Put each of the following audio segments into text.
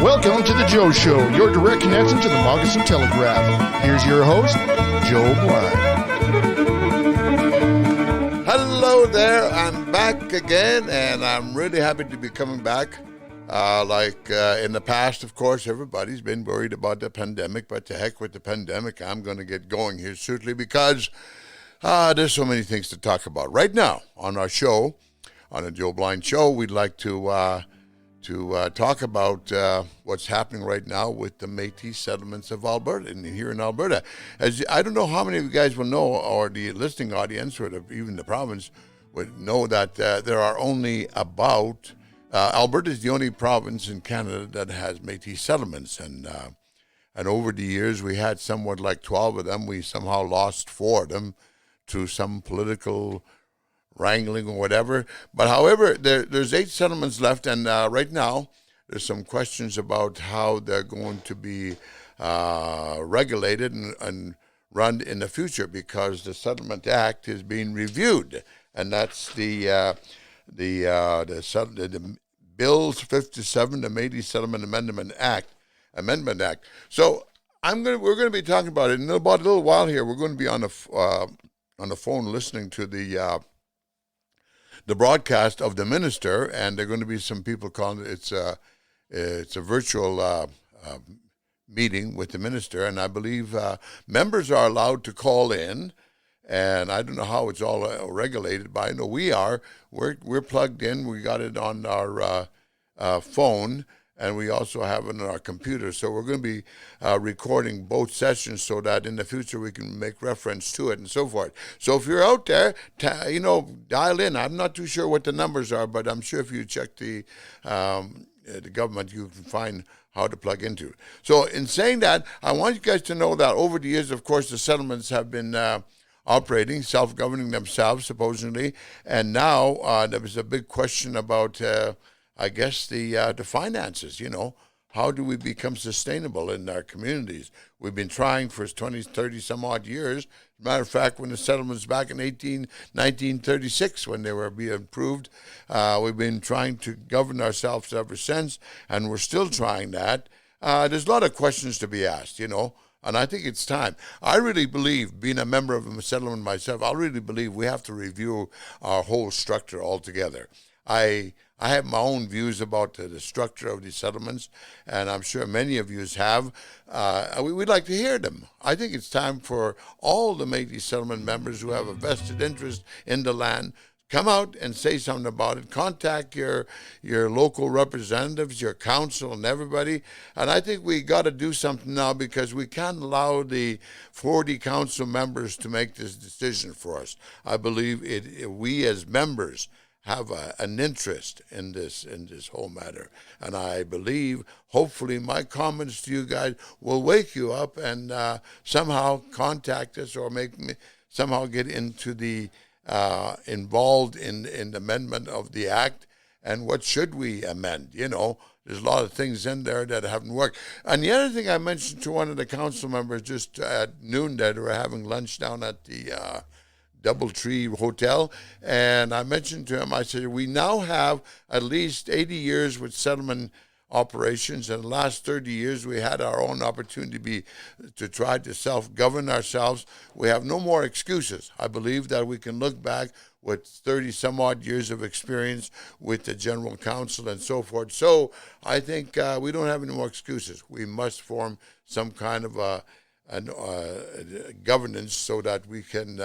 Welcome to the Joe Show, your direct connection to the Moccasin Telegraph. Here's your host, Joe Blind. Hello there, I'm back again, and I'm really happy to be coming back. In the past, of course, everybody's been worried about the pandemic, but to heck with the pandemic, I'm going to get going here shortly because there's so many things to talk about. Right now, on our show, on the Joe Blind Show, we'd like to talk about what's happening right now with the Métis settlements of Alberta, and here in Alberta. As I don't know how many of you guys will know, or the listening audience, or even the province, would know that there are only about, Alberta is the only province in Canada that has Métis settlements, and over the years we had somewhat like 12 of them. We somehow lost 4 of them through some political wrangling or whatever. But however, there's 8 settlements left, and right now there's some questions about how they're going to be regulated and run in the future, because the Settlement Act is being reviewed, and that's the Bill 57, the Métis Settlement Amendment Act. So we're going to be talking about it in about a little while here. We're going to be on the phone listening to the broadcast of the minister, and there are going to be some people calling it. It's a virtual meeting with the minister, and I believe members are allowed to call in, and I don't know how it's all regulated, but I know we are. We're plugged in. We got it on our phone, and we also have it on our computer. So we're going to be recording both sessions so that in the future we can make reference to it and so forth. So if you're out there, dial in. I'm not too sure what the numbers are, but I'm sure if you check the government, you can find how to plug into it. So in saying that, I want you guys to know that over the years, of course, the settlements have been operating, self-governing themselves, supposedly, and now there was a big question about I guess the finances, how do we become sustainable in our communities? We've been trying for 20, 30 some odd years. As a matter of fact, when the settlements back in 1936, when they were being approved, we've been trying to govern ourselves ever since, and we're still trying that. There's a lot of questions to be asked, and I think it's time. I really believe, being a member of a settlement myself, I really believe we have to review our whole structure altogether. I have my own views about the structure of these settlements, and I'm sure many of you have. We'd like to hear them. I think it's time for all the Métis settlement members who have a vested interest in the land, come out and say something about it. Contact your local representatives, your council, and everybody. And I think we got to do something now, because we can't allow the 40 council members to make this decision for us. I believe we as members have an interest in this whole matter, and I believe, hopefully, my comments to you guys will wake you up and somehow contact us, or make me somehow get into the involved in the amendment of the act, and what should we amend. There's a lot of things in there that haven't worked. And the other thing I mentioned to one of the council members just at noon, that we were having lunch down at the Doubletree Hotel, and I mentioned to him, I said, we now have at least 80 years with settlement operations. In the last 30 years, we had our own opportunity to try to self-govern ourselves. We have no more excuses. I believe that we can look back with 30 some odd years of experience with the General Council and so forth. So I think we don't have any more excuses. We must form some kind of a governance so that we can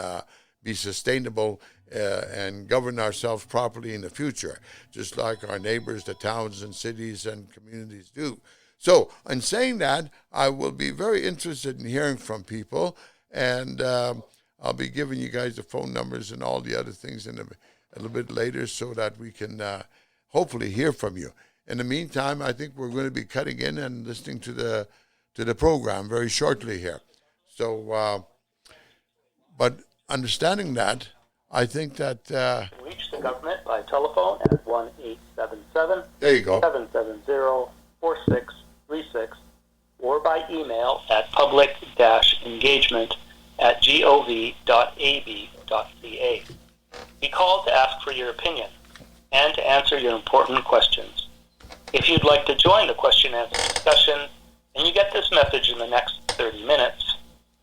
be sustainable and govern ourselves properly in the future, just like our neighbors, the towns and cities and communities do. So in saying that, I will be very interested in hearing from people, and I'll be giving you guys the phone numbers and all the other things in a little bit later, so that we can hopefully hear from you. In the meantime, I think we're going to be cutting in and listening to the program very shortly here. So, but understanding that, I think that reach the government by telephone at 1-877. There you go. 770-4636, or by email at public-engagement@gov.ab.ca. Be called to ask for your opinion and to answer your important questions. If you'd like to join the question and answer discussion and you get this message in the next 30 minutes,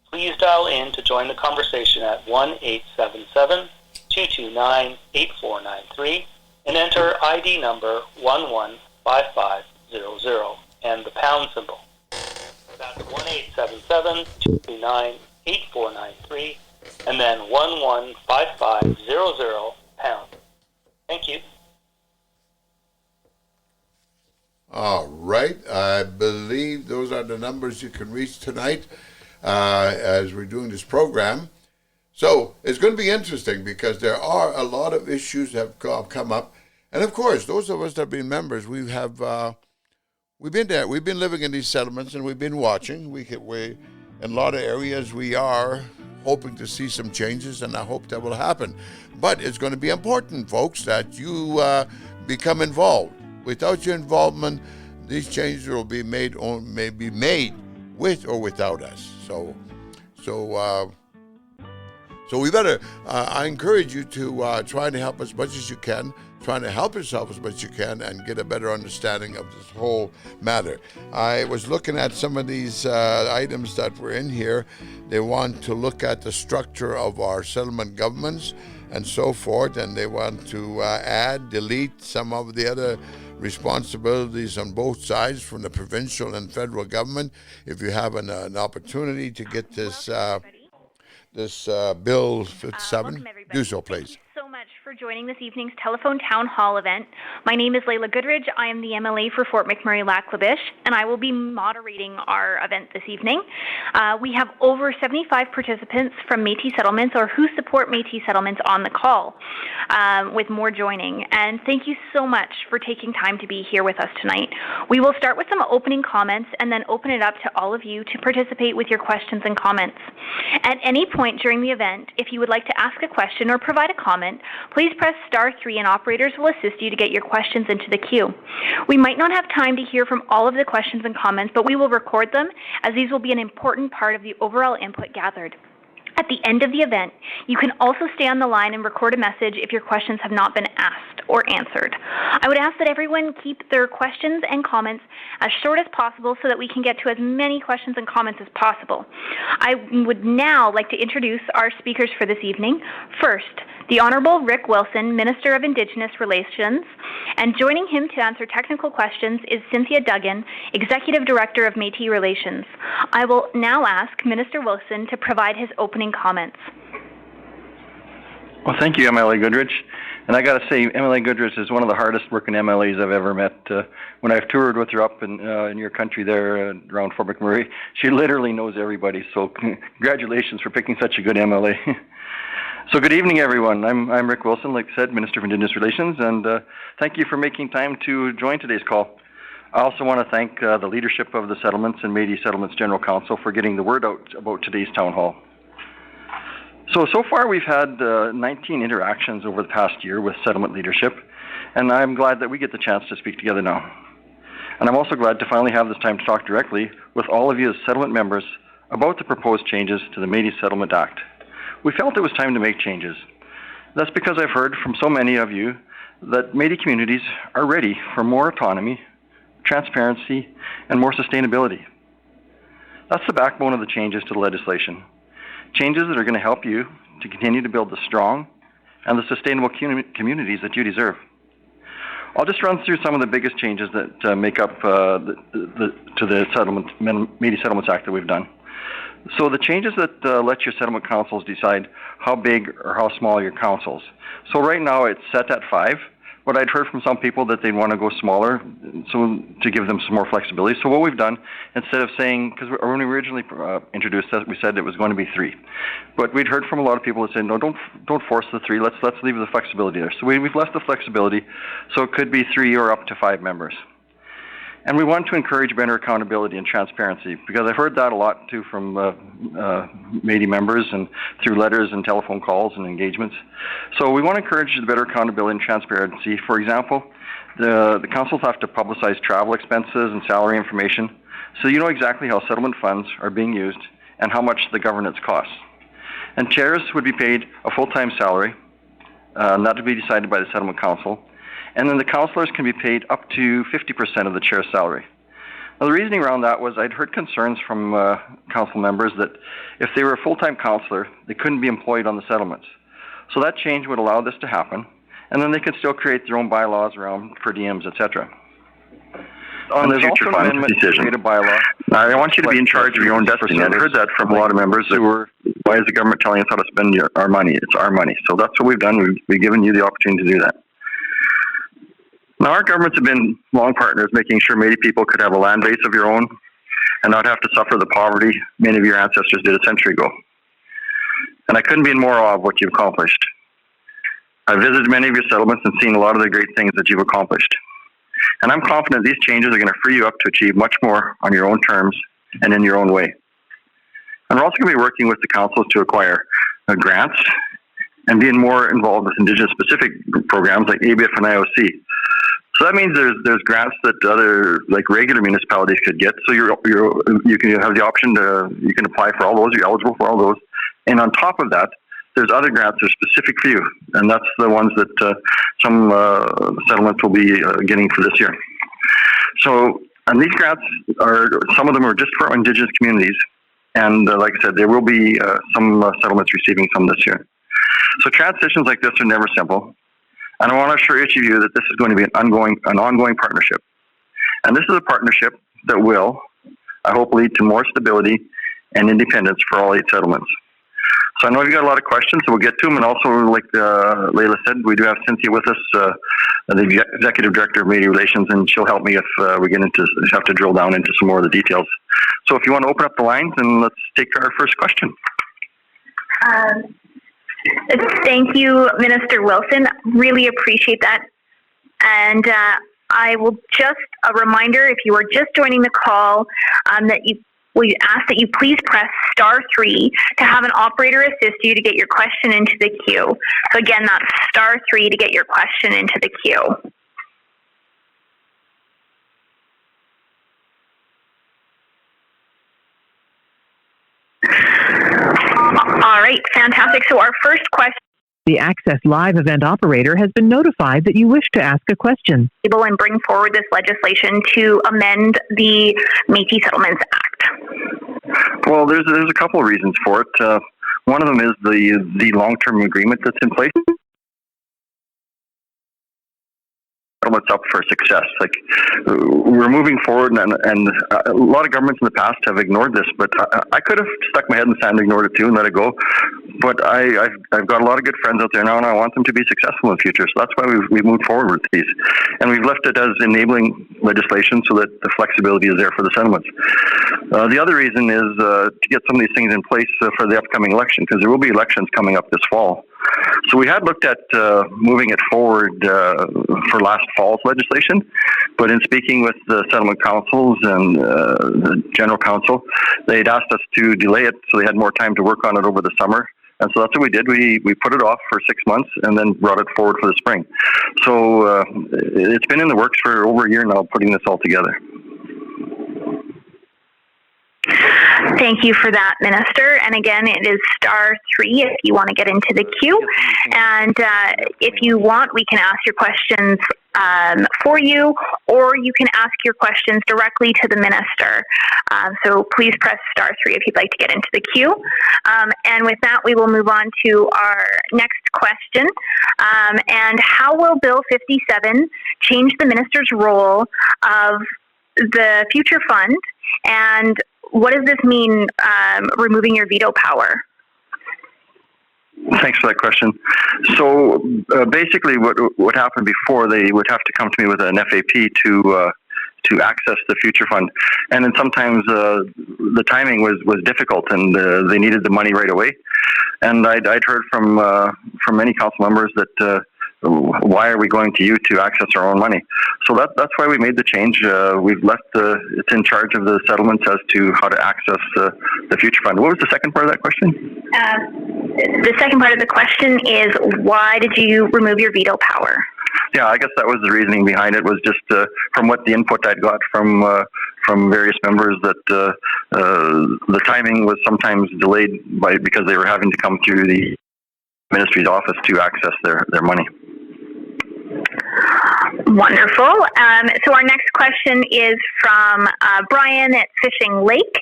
please dial in to join the conversation at 1-877-229-8493 and enter ID number 115500 and the pound symbol. That's 1-877-229-8493 and then 115500 pound. Thank you. All right. I believe those are the numbers you can reach tonight as we're doing this program. So it's going to be interesting because there are a lot of issues that have come up. And of course, those of us that have been members, we've been there. We've been living in these settlements and we've been watching. In a lot of areas we are hoping to see some changes, and I hope that will happen. But it's going to be important, folks, that you become involved. Without your involvement, these changes will be made with or without us. So we better. I encourage you to try to help as much as you can. Trying to help yourself as much as you can and get a better understanding of this whole matter. I was looking at some of these items that were in here. They want to look at the structure of our settlement governments and so forth, and they want to delete some of the other responsibilities on both sides from the provincial and federal government. If you have an opportunity to get this Bill 57, do so, please. Thank you so much for joining this evening's telephone town hall event. My name is Layla Goodridge. I am the MLA for Fort McMurray-Lac-La-Biche, and I will be moderating our event this evening. We have over 75 participants from Métis settlements or who support Métis settlements on the call, with more joining. And thank you so much for taking time to be here with us tonight. We will start with some opening comments and then open it up to all of you to participate with your questions and comments. At any point during the event, if you would like to ask a question or provide a comment, please press *3 and operators will assist you to get your questions into the queue. We might not have time to hear from all of the questions and comments, but we will record them as these will be an important part of the overall input gathered. At the end of the event, you can also stay on the line and record a message if your questions have not been asked or answered. I would ask that everyone keep their questions and comments as short as possible so that we can get to as many questions and comments as possible. I would now like to introduce our speakers for this evening. First, the Honourable Rick Wilson, Minister of Indigenous Relations, and joining him to answer technical questions is Cynthia Duggan, Executive Director of Métis Relations. I will now ask Minister Wilson to provide his opening comments. Well, thank you, MLA Goodridge. And I got to say, MLA Goodridge is one of the hardest working MLAs I've ever met. When I've toured with her up in your country there around Fort McMurray, she literally knows everybody. So congratulations for picking such a good MLA. So good evening, everyone. I'm Rick Wilson, like I said, Minister of Indigenous Relations, and thank you for making time to join today's call. I also want to thank the leadership of the settlements and Métis Settlements General Council for getting the word out about today's town hall. So far we've had 19 interactions over the past year with settlement leadership, and I'm glad that we get the chance to speak together now. And I'm also glad to finally have this time to talk directly with all of you as settlement members about the proposed changes to the Métis Settlement Act. We felt it was time to make changes. That's because I've heard from so many of you that Métis communities are ready for more autonomy, transparency, and more sustainability. That's the backbone of the changes to the legislation. Changes that are going to help you to continue to build the strong and the sustainable communities that you deserve. I'll just run through some of the biggest changes that make up to the Métis Settlements Act that we've done. So the changes that let your settlement councils decide how big or how small your councils. So right now it's set at 5, but I'd heard from some people that they'd want to go smaller, so to give them some more flexibility. So what we've done, instead of saying, because when we originally introduced that, we said it was going to be 3, but we'd heard from a lot of people that said, no, don't force the 3. Let's leave the flexibility there. So we've left the flexibility, so it could be 3 or up to 5 members. And we want to encourage better accountability and transparency, because I've heard that a lot too from Métis members and through letters and telephone calls and engagements. So we want to encourage the better accountability and transparency. For example, the councils have to publicize travel expenses and salary information, so you know exactly how settlement funds are being used and how much the governance costs. And chairs would be paid a full-time salary, and that would be decided by the settlement council. And then the councillors can be paid up to 50% of the chair's salary. Now, the reasoning around that was I'd heard concerns from council members that if they were a full-time councillor, they couldn't be employed on the settlements. So that change would allow this to happen, and then they could still create their own bylaws around per diems, etc. There's also an amendment to create a bylaw. I want you to be in charge of your own destiny. I've heard that from a lot of members. Why is the government telling us how to spend our money? It's our money. So that's what we've done. We've given you the opportunity to do that. Now, our governments have been long partners, making sure Métis people could have a land base of your own and not have to suffer the poverty many of your ancestors did a century ago. And I couldn't be in more awe of what you've accomplished. I've visited many of your settlements and seen a lot of the great things that you've accomplished. And I'm confident these changes are going to free you up to achieve much more on your own terms and in your own way. And we're also going to be working with the councils to acquire grants and being more involved with Indigenous-specific programs like ABIF and IOC. So that means there's grants that other, like regular municipalities could get. So you can have the option you can apply for all those, you're eligible for all those. And on top of that, there's other grants that are specific for you, and that's the ones that some settlements will be getting for this year. So, and these grants some of them are just for Indigenous communities, and like I said, there will be some settlements receiving some this year. So transitions like this are never simple, and I want to assure each of you that this is going to be an ongoing partnership. And this is a partnership that will, I hope, lead to more stability and independence for all 8 settlements. So I know you've got a lot of questions, so we'll get to them. And also, like Layla said, we do have Cynthia with us, the Executive Director of Media Relations, and she'll help me if we have to drill down into some more of the details. So if you want to open up the lines, and let's take our first question. Thank you, Minister Wilson. Really appreciate that. And I will just, a reminder, if you are just joining the call, we ask that you please press *3 to have an operator assist you to get your question into the queue. So again, that's *3 to get your question into the queue. All right, fantastic. So our first question. The Access Live event operator has been notified that you wish to ask a question. And bring forward this legislation to amend the Métis Settlements Act. Well, there's a couple of reasons for it. One of them is the long-term agreement that's in place. Settlements up for success. Like we're moving forward, and a lot of governments in the past have ignored this. But I could have stuck my head in the sand, and ignored it too, and let it go. But I've got a lot of good friends out there now, and I want them to be successful in the future. So that's why we've moved forward with these, and we've left it as enabling legislation so that the flexibility is there for the settlements. The other reason is to get some of these things in place for the upcoming election, because there will be elections coming up this fall. So we had looked at moving it forward for last fall's legislation, but in speaking with the settlement councils and the general council, they'd asked us to delay it so they had more time to work on it over the summer. And so that's what we did. We put it off for 6 months and then brought it forward for the spring. So it's been in the works for over a year now, putting this all together. Thank you for that, Minister. And again, it is *3 if you want to get into the queue. And if you want, we can ask your questions for you, or you can ask your questions directly to the Minister. So please press *3 if you'd like to get into the queue. And with that, we will move on to our next question. And how will Bill 57 change the Minister's role of the Future Fund, and what does this mean, removing your veto power? Thanks for that question. So basically what happened before, they would have to come to me with an FAP to access the Future Fund. And then sometimes the timing was difficult, and they needed the money right away. And I'd heard from many council members that why are we going to you to access our own money? So that's why we made the change. We've left it's in charge of the settlements as to how to access the Future Fund. What was the second part of that question? The second part of the question is, why did you remove your veto power? Yeah, I guess that was the reasoning behind it, was just from what the input I'd got from various members, that the timing was sometimes delayed because they were having to come through the ministry's office to access their money. Wonderful. So our next question is from Brian at Fishing Lake.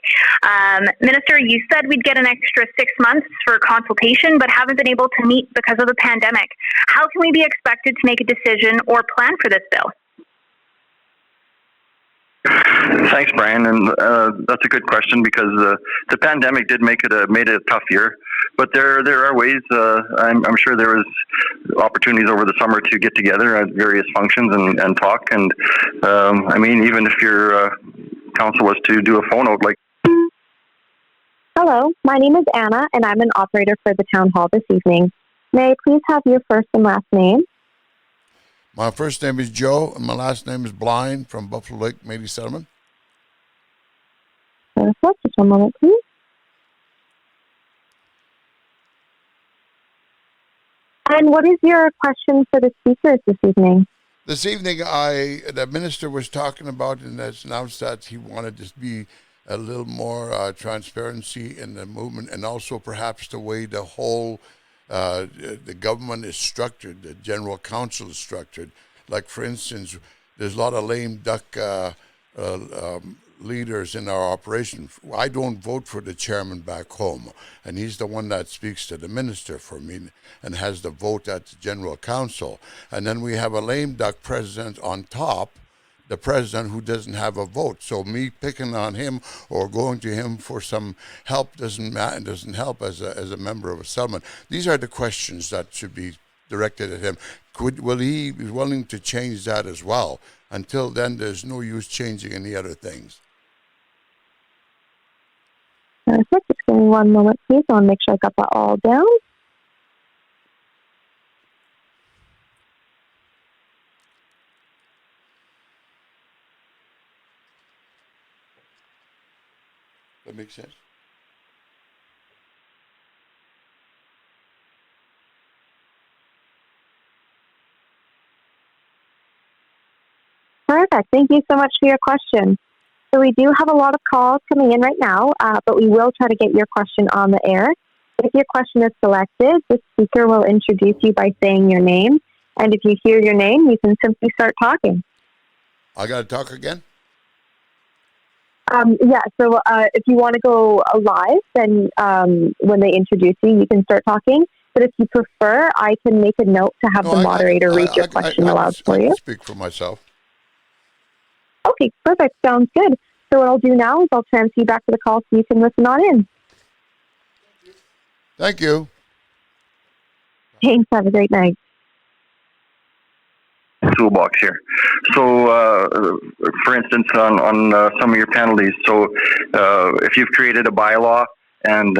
Minister, you said we'd get an extra 6 months for consultation, but haven't been able to meet because of the pandemic. How can we be expected to make a decision or plan for this bill? Thanks, Brian, and that's a good question because the pandemic did made it a tough year. But there are ways. I'm sure there was opportunities over the summer to get together at various functions and talk. And I mean, even if your council was to do a phone out like. Hello, my name is Anna, and I'm an operator for the Town Hall this evening. May I please have your first and last name? My first name is Joe, and my last name is Blind from Buffalo Lake Métis Settlement. Perfect. Just one moment, please. And what is your question for the speakers this evening? This evening, the minister was talking about and has announced that he wanted to be a little more transparency in the movement, and also perhaps the way the whole the government is structured, the general council is structured. Like, for instance, there's a lot of lame duck leaders in our operation. I don't vote for the chairman back home, and he's the one that speaks to the minister for me and has the vote at the general council. And then we have a lame duck president on top, the president who doesn't have a vote. So me picking on him or going to him for some help doesn't help as a member of a settlement. These are the questions that should be directed at him. Will he be willing to change that as well? Until then, there's no use changing any other things. Perfect. Just give me one moment, please. I want to make sure I got that all down. That makes sense? Perfect. Thank you so much for your question. So we do have a lot of calls coming in right now, but we will try to get your question on the air. If your question is selected, the speaker will introduce you by saying your name. And if you hear your name, you can simply start talking. I got to talk again? Yeah, so if you want to go live, then when they introduce you, you can start talking. But if you prefer, I can make a note to have the moderator read your question aloud for you. I can speak for myself. Okay, perfect. Sounds good. So what I'll do now is I'll transfer you back to the call so you can listen on in. Thank you. Thanks. Have a great night. Toolbox here. So, for instance, on some of your penalties, so if you've created a bylaw and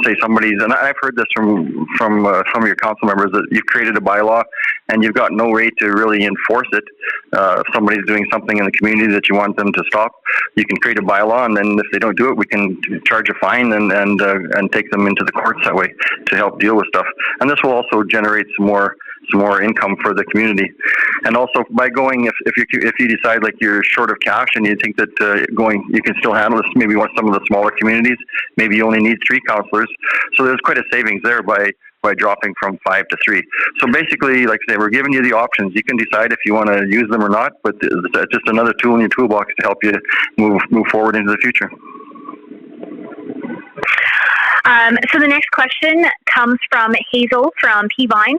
say somebody's, and I've heard this from some of your council members, that you've created a bylaw and you've got no way to really enforce it. If somebody's doing something in the community that you want them to stop, you can create a bylaw, and then if they don't do it, we can charge a fine and take them into the courts that way to help deal with stuff. And this will also generate some more income for the community. And also by going, if you decide like you're short of cash and you think that you can still handle this, maybe want some of the smaller communities, maybe you only need 3 councillors. So there's quite a savings there by dropping from 5 to 3. So basically, like I say, we're giving you the options. You can decide if you want to use them or not, but it's just another tool in your toolbox to help you move forward into the future. So the next question comes from Hazel from Peavine.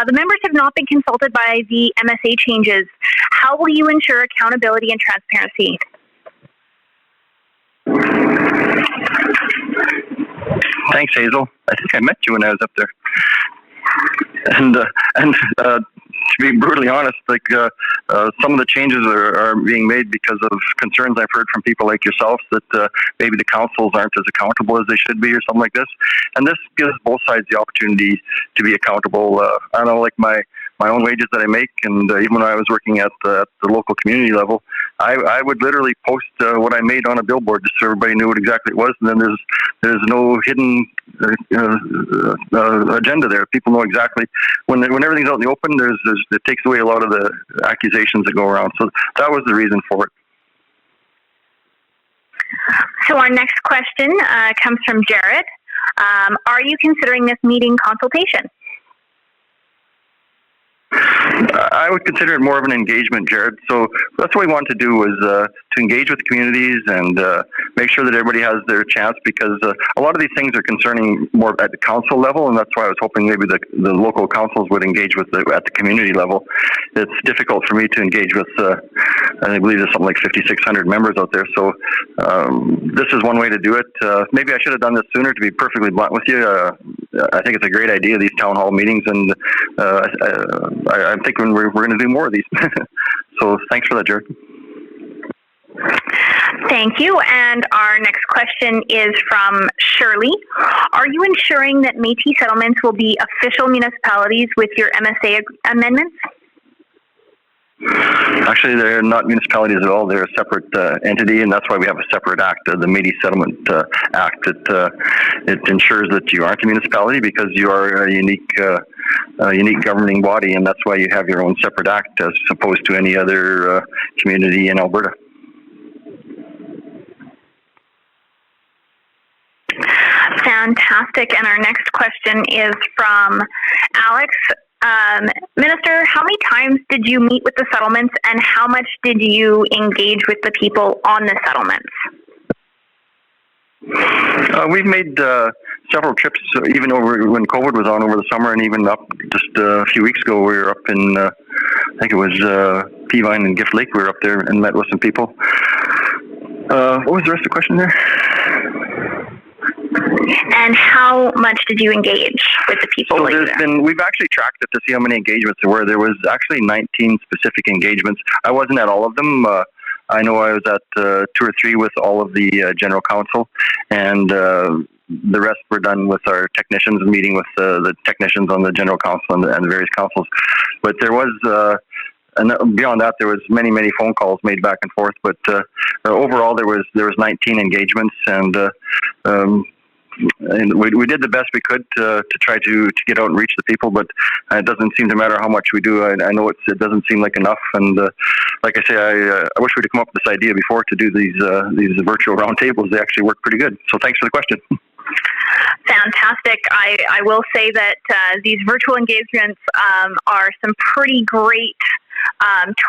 The members have not been consulted by the MSA changes. How will you ensure accountability and transparency? Thanks, Hazel. I think I met you when I was up there. And to be brutally honest, like some of the changes are being made because of concerns I've heard from people like yourselves that maybe the councils aren't as accountable as they should be or something like this. And this gives both sides the opportunity to be accountable. I don't know, like my own wages that I make, and even when I was working at the local community level, I would literally post what I made on a billboard just so everybody knew what exactly it was, and then there's no hidden agenda there. People know exactly when everything's out in the open. It takes away a lot of the accusations that go around. So that was the reason for it. So our next question comes from Jared. Are you considering this meeting consultation? I would consider it more of an engagement, Jared. So that's what we want to do, is to engage with communities and make sure that everybody has their chance, because a lot of these things are concerning more at the council level, and that's why I was hoping maybe the local councils would engage with at the community level. It's difficult for me to engage with, I believe there's something like 5,600 members out there, so this is one way to do it. Maybe I should have done this sooner, to be perfectly blunt with you. I think it's a great idea, these town hall meetings, and I'm thinking we're going to do more of these. So thanks for that, Jared. Thank you. And our next question is from Shirley. Are you ensuring that Métis settlements will be official municipalities with your MSA amendments? Actually, they're not municipalities at all. They're a separate entity, and that's why we have a separate act, the Métis Settlement Act. It ensures that you aren't a municipality because you are a unique governing body, and that's why you have your own separate act as opposed to any other community in Alberta. Fantastic. And our next question is from Alex. Minister, how many times did you meet with the settlements, and how much did you engage with the people on the settlements? We've made several trips, even over when COVID was on over the summer, and even up just a few weeks ago. We were up in, I think it was Peavine and Gift Lake. We were up there and met with some people. What was the rest of the question there? And how much did you engage with the people? So we've actually tracked it to see how many engagements there were. There was actually 19 specific engagements. I wasn't at all of them. I know I was at 2 or 3 with all of the general council, and the rest were done with our technicians, meeting with the technicians on the general council and the various councils. But there was, and beyond that, there was many phone calls made back and forth. But overall, there was 19 engagements, and we did the best we could to try to get out and reach the people, but it doesn't seem to matter how much we do. I know it doesn't seem like enough, and like I say, I wish we'd come up with this idea before to do these virtual roundtables. They actually work pretty good. So thanks for the question. Fantastic. I will say that these virtual engagements are some pretty great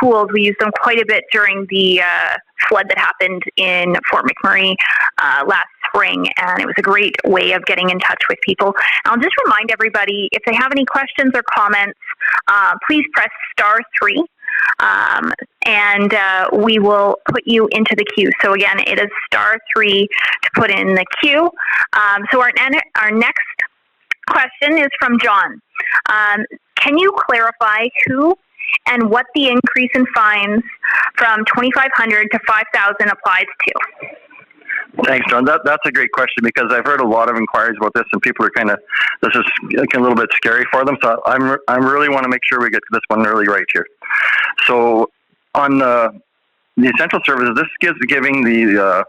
tools. We used them quite a bit during the flood that happened in Fort McMurray last spring, and it was a great way of getting in touch with people. I'll just remind everybody, if they have any questions or comments, please press *3. And we will put you into the queue. So again, it is *3 to put in the queue. So our next question is from John. Can you clarify who and what the increase in fines from $2,500 to $5,000 applies to? Thanks, John. That's a great question, because I've heard a lot of inquiries about this, and people are this is a little bit scary for them. So I really want to make sure we get to this one really right here. So on the essential services, this gives giving the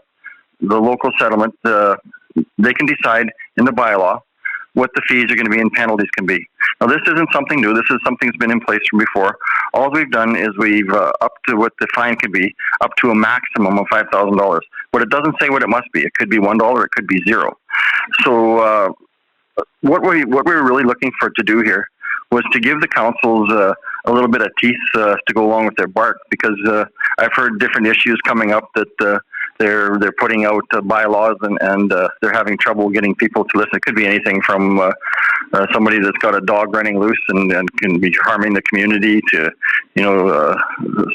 local settlement, they can decide in the bylaw what the fees are going to be and penalties can be. Now, this isn't something new. This is something that's been in place from before. All we've done is we've upped to what the fine can be, up to a maximum of $5,000. But it doesn't say what it must be. It could be $1, it could be $0. So what we were really looking for to do here was to give the councils a little bit of teeth to go along with their bark, because I've heard different issues coming up that they're putting out bylaws and they're having trouble getting people to listen. It could be anything from somebody that's got a dog running loose and can be harming the community to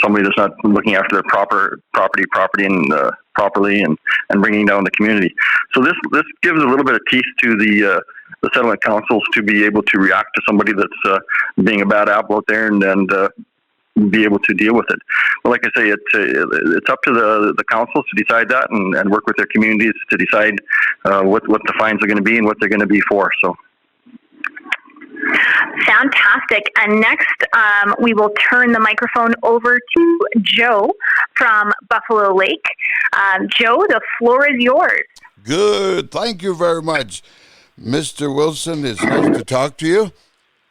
somebody that's not looking after their property and properly and bringing down the community. So this gives a little bit of teeth to the settlement councils to be able to react to somebody that's being a bad apple out there and be able to deal with it. But like I say, it's up to the councils to decide that and work with their communities to decide what the fines are going to be and what they're going to be for. So. Fantastic. And next, we will turn the microphone over to Joe from Buffalo Lake. Joe, the floor is yours. Good. Thank you very much. Mr. Wilson, it's nice to talk to you.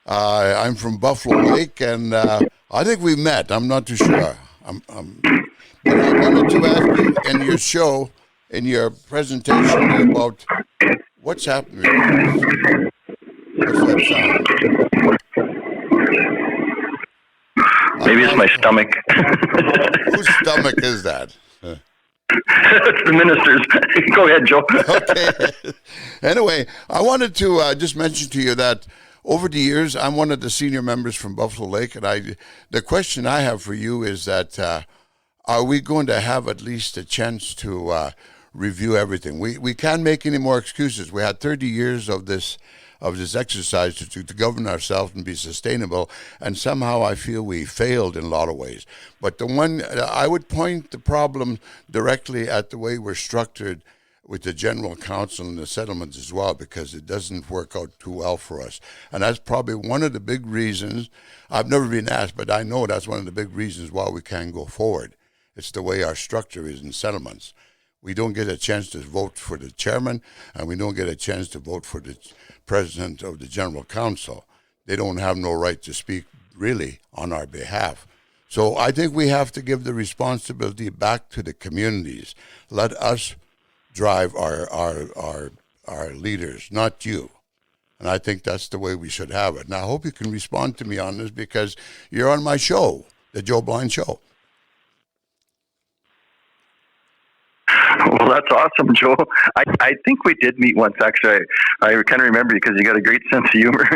I'm from Buffalo Lake, and I think we met. I'm not too sure. But I wanted to ask you in your show, in your presentation about what's happening. What's that sound? Maybe it's my stomach. Whose stomach is that? It's the minister's. Go ahead, Joe. Okay. Anyway, I wanted to just mention to you that over the years, I'm one of the senior members from Buffalo Lake, and the question I have for you is that are we going to have at least a chance to review everything? We can't make any more excuses. We had 30 years of this exercise to govern ourselves and be sustainable, and somehow I feel we failed in a lot of ways. But the one, I would point the problem directly at the way we're structured with the general council and the settlements as well, because it doesn't work out too well for us. And that's probably one of the big reasons. I've never been asked, but I know that's one of the big reasons why we can't go forward. It's the way our structure is in settlements. We don't get a chance to vote for the chairman, and we don't get a chance to vote for the president of the general council. They don't have no right to speak really on our behalf. So I think we have to give the responsibility back to the communities. Let us drive our leaders, not you. And I think that's the way we should have it. And I hope you can respond to me on this, because you're on my show, the Joe Blind Show. Well, that's awesome, Joe. I think we did meet once, actually. I kind of remember you because you got a great sense of humor,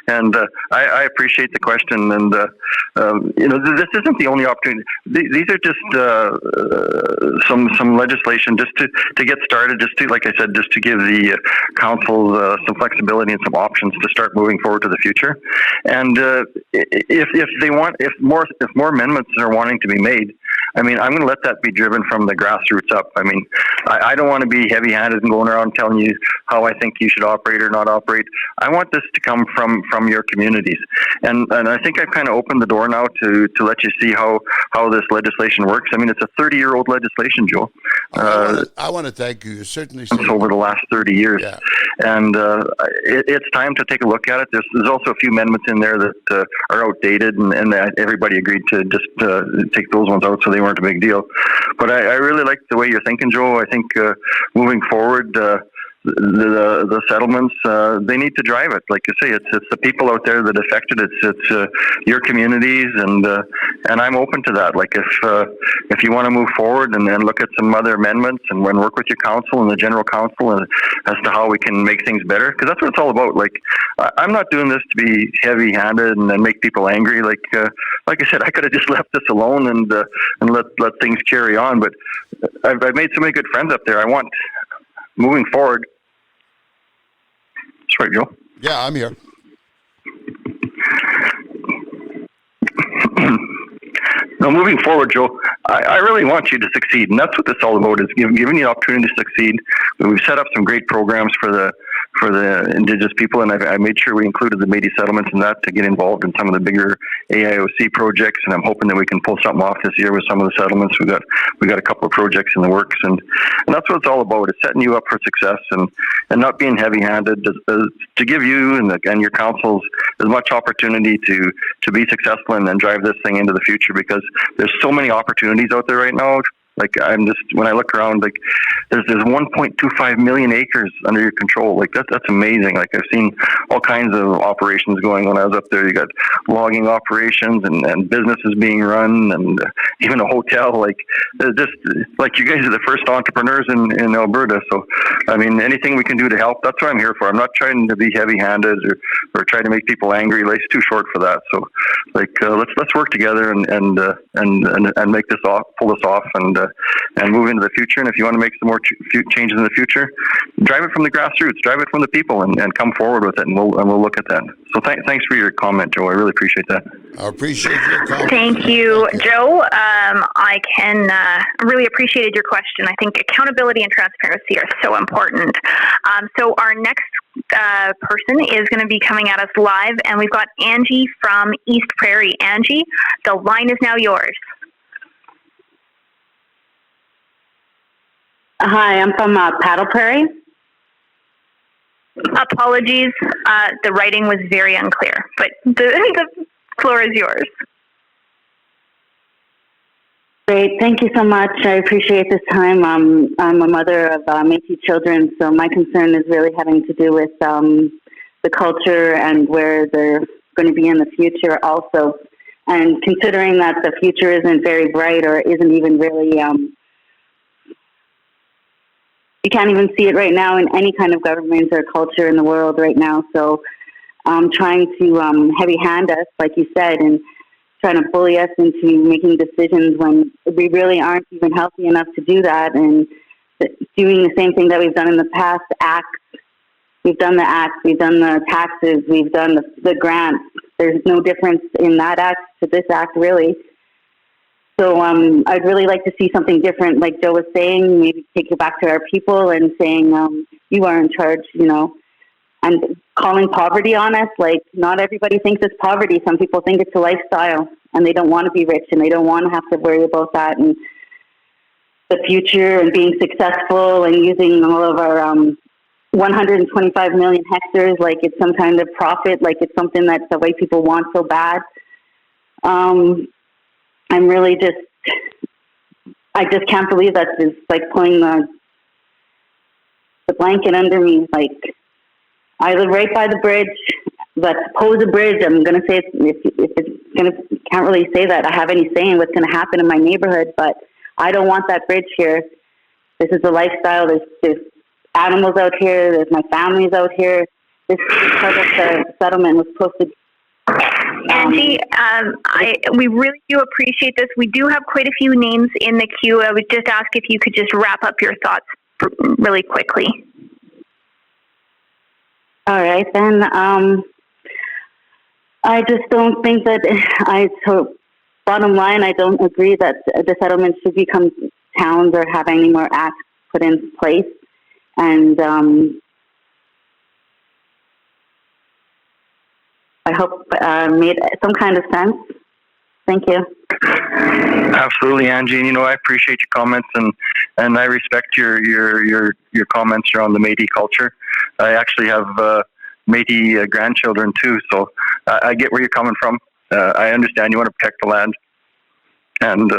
and I appreciate the question. And this isn't the only opportunity. These are just some legislation just to get started. Just to, like I said, just to give the council some flexibility and some options to start moving forward to the future. And if more amendments are wanting to be made, I mean, I'm going to let that be driven from the grassroots up. I mean, I don't want to be heavy-handed and going around telling you how I think you should operate or not operate. I want this to come from your communities. And I think I've kind of opened the door now to let you see how this legislation works. I mean, it's a 30-year-old legislation, Joe. I want to thank you. You certainly over the last 30 years. Yeah. And it's time to take a look at it. There's also a few amendments in there that are outdated, and everybody agreed to just take those ones out, so they weren't a big deal. But I really like the way you're thinking, Joe. I think moving forward, the settlements, they need to drive it. Like you say, it's the people out there that affected it. It's your communities, and I'm open to that. Like if you want to move forward and then look at some other amendments and work with your council and the general council as to how we can make things better, because that's what it's all about. Like I'm not doing this to be heavy-handed and make people angry. Like I said, I could have just left this alone and let things carry on. But I've made so many good friends up there. I want moving forward. That's right, Joe. Yeah, I'm here. Now, moving forward, Joe, I really want you to succeed, and that's what this is all about, is giving you the opportunity to succeed. We've set up some great programs for the Indigenous people, and I made sure we included the Métis settlements in that to get involved in some of the bigger AIOC projects, and I'm hoping that we can pull something off this year with some of the settlements. We got a couple of projects in the works, and that's what it's all about. It's setting you up for success and not being heavy-handed, to give you and your councils as much opportunity to be successful and drive this thing into the future, because there's so many opportunities out there right now. Like when I look around, like there's 1.25 million acres under your control. Like that's amazing. Like I've seen all kinds of operations going when I was up there. You got logging operations and businesses being run, and even a hotel. Like just like you guys are the first entrepreneurs in Alberta. So I mean, anything we can do to help, that's what I'm here for. I'm not trying to be heavy-handed or trying to make people angry. Life's too short for that. So like let's work together and make this off, pull this off, and move into the future. And if you want to make some more changes in the future, drive it from the grassroots, drive it from the people, and come forward with it, and we'll look at that. So thanks for your comment, Joe. I really appreciate that. I appreciate your comment. Thank you, Joe. I really appreciated your question. I think accountability and transparency are so important. So our next person is going to be coming at us live, and we've got Angie from East Prairie. Angie, the line is now yours. Hi, I'm from Paddle Prairie. Apologies, the writing was very unclear, but the floor is yours. Great, thank you so much. I appreciate this time. I'm a mother of Métis children, so my concern is really having to do with the culture and where they're going to be in the future also. And considering that the future isn't very bright or isn't even really, you can't even see it right now in any kind of government or culture in the world right now. So trying to heavy hand us, like you said, and trying to bully us into making decisions when we really aren't even healthy enough to do that, and doing the same thing that we've done in the past, acts. We've done the acts, we've done the taxes, we've done the grants. There's no difference in that act to this act, really. So I'd really like to see something different, like Joe was saying, maybe take it back to our people and saying, you are in charge, you know, and calling poverty on us. Like, not everybody thinks it's poverty. Some people think it's a lifestyle, and they don't want to be rich, and they don't want to have to worry about that and the future and being successful and using all of our 125 million hectares like it's some kind of profit, like it's something that the white people want so bad. I'm really I just can't believe that it's like pulling the blanket under me. Like, I live right by the bridge. Let's pose a bridge. I'm going to say can't really say that I have any say in what's going to happen in my neighborhood, but I don't want that bridge here. This is a lifestyle. There's animals out here. There's my family's out here. This part of the settlement was supposed to. Angie, we really do appreciate this. We do have quite a few names in the queue. I would just ask if you could just wrap up your thoughts really quickly. All right, then. I just don't think that so bottom line, I don't agree that the settlement should become towns or have any more acts put in place. And I hope made some kind of sense. Thank you. Absolutely, Angie. And, I appreciate your comments, and I respect your comments around the Métis culture. I actually have Métis grandchildren too, so I get where you're coming from. I understand you want to protect the land, and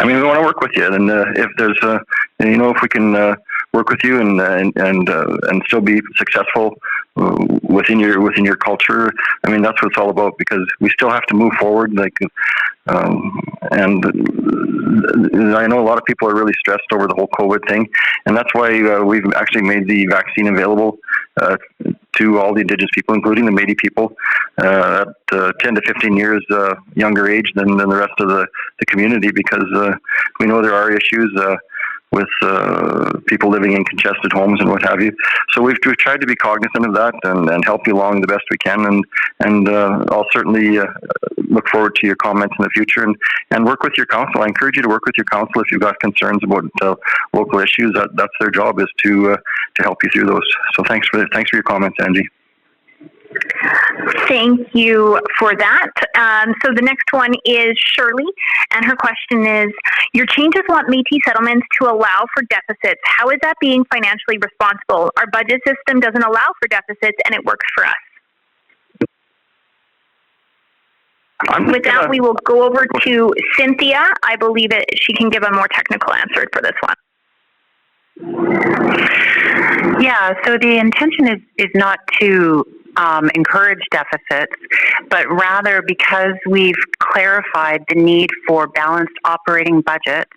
we want to work with you. And if there's if we can work with you and still be successful within your culture, that's what it's all about, because we still have to move forward. And I know a lot of people are really stressed over the whole COVID thing, and that's why we've actually made the vaccine available to all the Indigenous people, including the Métis people, at 10 to 15 years younger age than the rest of the community, because we know there are issues with people living in congested homes and what have you. So we've tried to be cognizant of that and help you along the best we can. And I'll certainly look forward to your comments in the future and work with your council. I encourage you to work with your council if you've got concerns about local issues. That's their job, is to help you through those. So thanks for your comments, Angie. Thank you for that. So the next one is Shirley, and her question is, your changes want Métis settlements to allow for deficits. How is that being financially responsible? Our budget system doesn't allow for deficits, and it works for us. With that, we will go over to Cynthia. I believe she can give a more technical answer for this one. Yeah, so the intention is not to encourage deficits, but rather, because we've clarified the need for balanced operating budgets,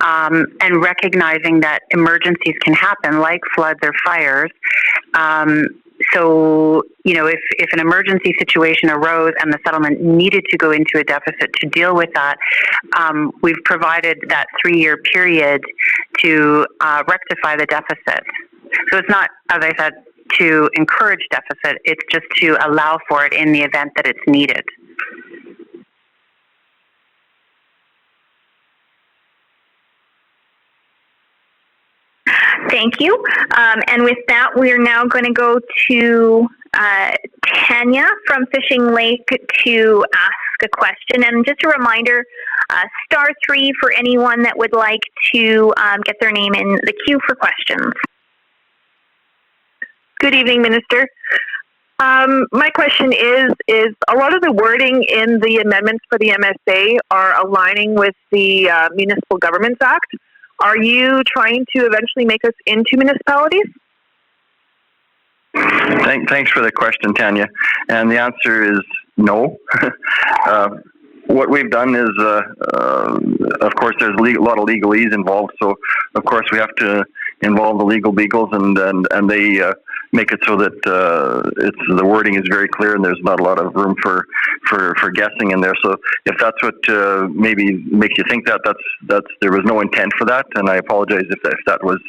and recognizing that emergencies can happen, like floods or fires. So, if an emergency situation arose and the settlement needed to go into a deficit to deal with that, we've provided that 3-year period to rectify the deficit. So it's not, as I said, to encourage deficit, it's just to allow for it in the event that it's needed. Thank you. And with that, we are now going to go to Tanya from Fishing Lake to ask a question. And just a reminder, *3 for anyone that would like to get their name in the queue for questions. Good evening, Minister. My question is a lot of the wording in the amendments for the MSA are aligning with the Municipal Governments Act. Are you trying to eventually make us into municipalities? Thanks for the question, Tanya. And the answer is No. What we've done is, of course, there's a lot of legalese involved. So, of course, we have to involve the legal beagles, and they make it so that the wording is very clear, and there's not a lot of room for guessing in there. So, if that's what maybe makes you think that's there was no intent for that, and I apologize if that was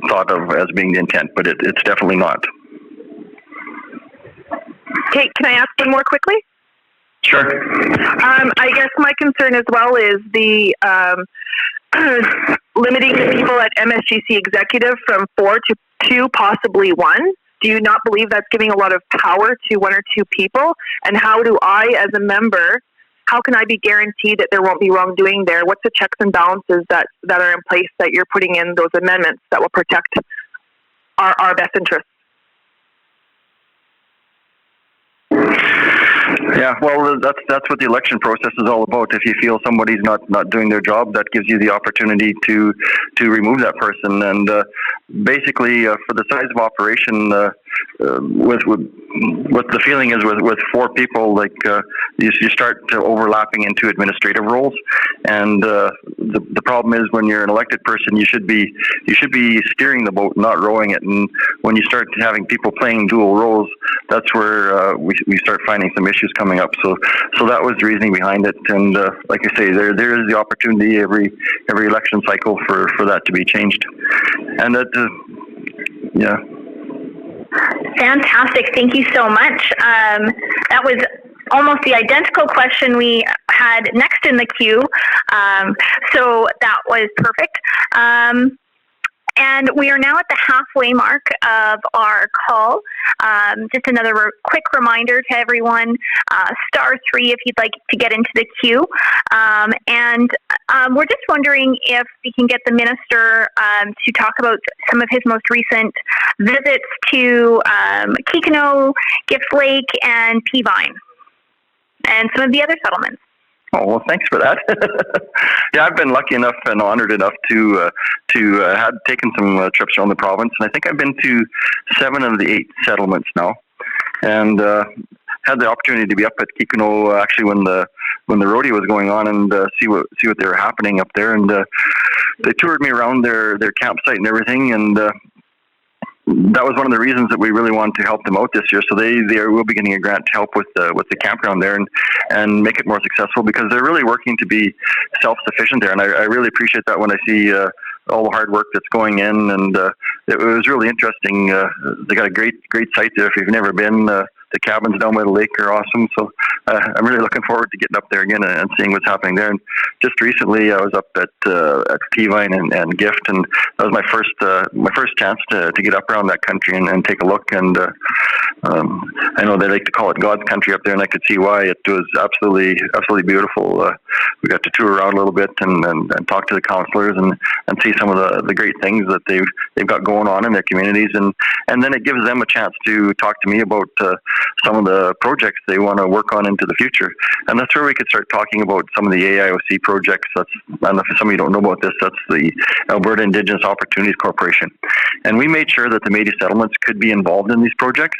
thought of as being the intent, but it's definitely not. Okay, can I ask one more quickly? Sure. I guess my concern as well is the limiting the people at MSGC Executive from 4 to 2, possibly 1. Do you not believe that's giving a lot of power to 1 or 2 people? And how do I, as a member, how can I be guaranteed that there won't be wrongdoing there? What's the checks and balances that are in place that you're putting in those amendments that will protect our best interests? Yeah, well, that's what the election process is all about. If you feel somebody's not doing their job, that gives you the opportunity to remove that person. And basically, for the size of operation, with what the feeling is with 4 people, like you start overlapping into administrative roles. And the problem is when you're an elected person, you should be steering the boat, not rowing it. And when you start having people playing dual roles, that's where we start finding some issues coming up. So that was the reasoning behind it. And like I say, there is the opportunity every election cycle for that to be changed. And that, yeah. Fantastic. Thank you so much. That was almost the identical question we had next in the queue. So that was perfect. And we are now at the halfway mark of our call. Just another quick reminder to everyone, *3 if you'd like to get into the queue. And we're just wondering if we can get the minister to talk about some of his most recent visits to Kikino, Gift Lake, and Peavine, and some of the other settlements. Oh, well, thanks for that. Yeah, I've been lucky enough and honored enough to have taken some trips around the province, and I think I've been to 7 of the 8 settlements now, and had the opportunity to be up at Kikino actually when the rodeo was going on and see what they were happening up there, and they toured me around their campsite and everything, and that was one of the reasons that we really wanted to help them out this year. So they will be getting a grant to help with the campground there and make it more successful, because they're really working to be self-sufficient there. And I really appreciate that when I see all the hard work that's going in. And it was really interesting. They got a great site there. If you've never been, the cabins down by the lake are awesome. So I'm really looking forward to getting up there again and seeing what's happening there. And just recently, I was up at Peavine and Gift, and that was my first chance to get up around that country and take a look. And I know they like to call it God's country up there, and I could see why. It was absolutely beautiful. We got to tour around a little bit and talk to the councillors and see some of the great things that they've got going on in their communities, and then it gives them a chance to talk to me about some of the projects they want to work on into the future. And that's where we could start talking about some of the AIOC projects. I don't know if some of you don't know about this, that's the Alberta Indigenous Opportunities Corporation. And we made sure that the Métis settlements could be involved in these projects.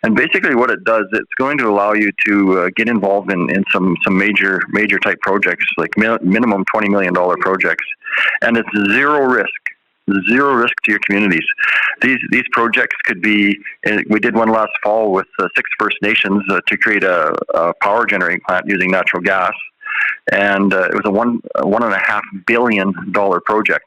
And basically what it does, it's going to allow you to get involved in some major type projects, like minimum $20 million projects. And it's zero risk to your communities. These projects could be, we did one last fall with 6 First Nations to create a power generating plant using natural gas. And it was a $1.5 billion project.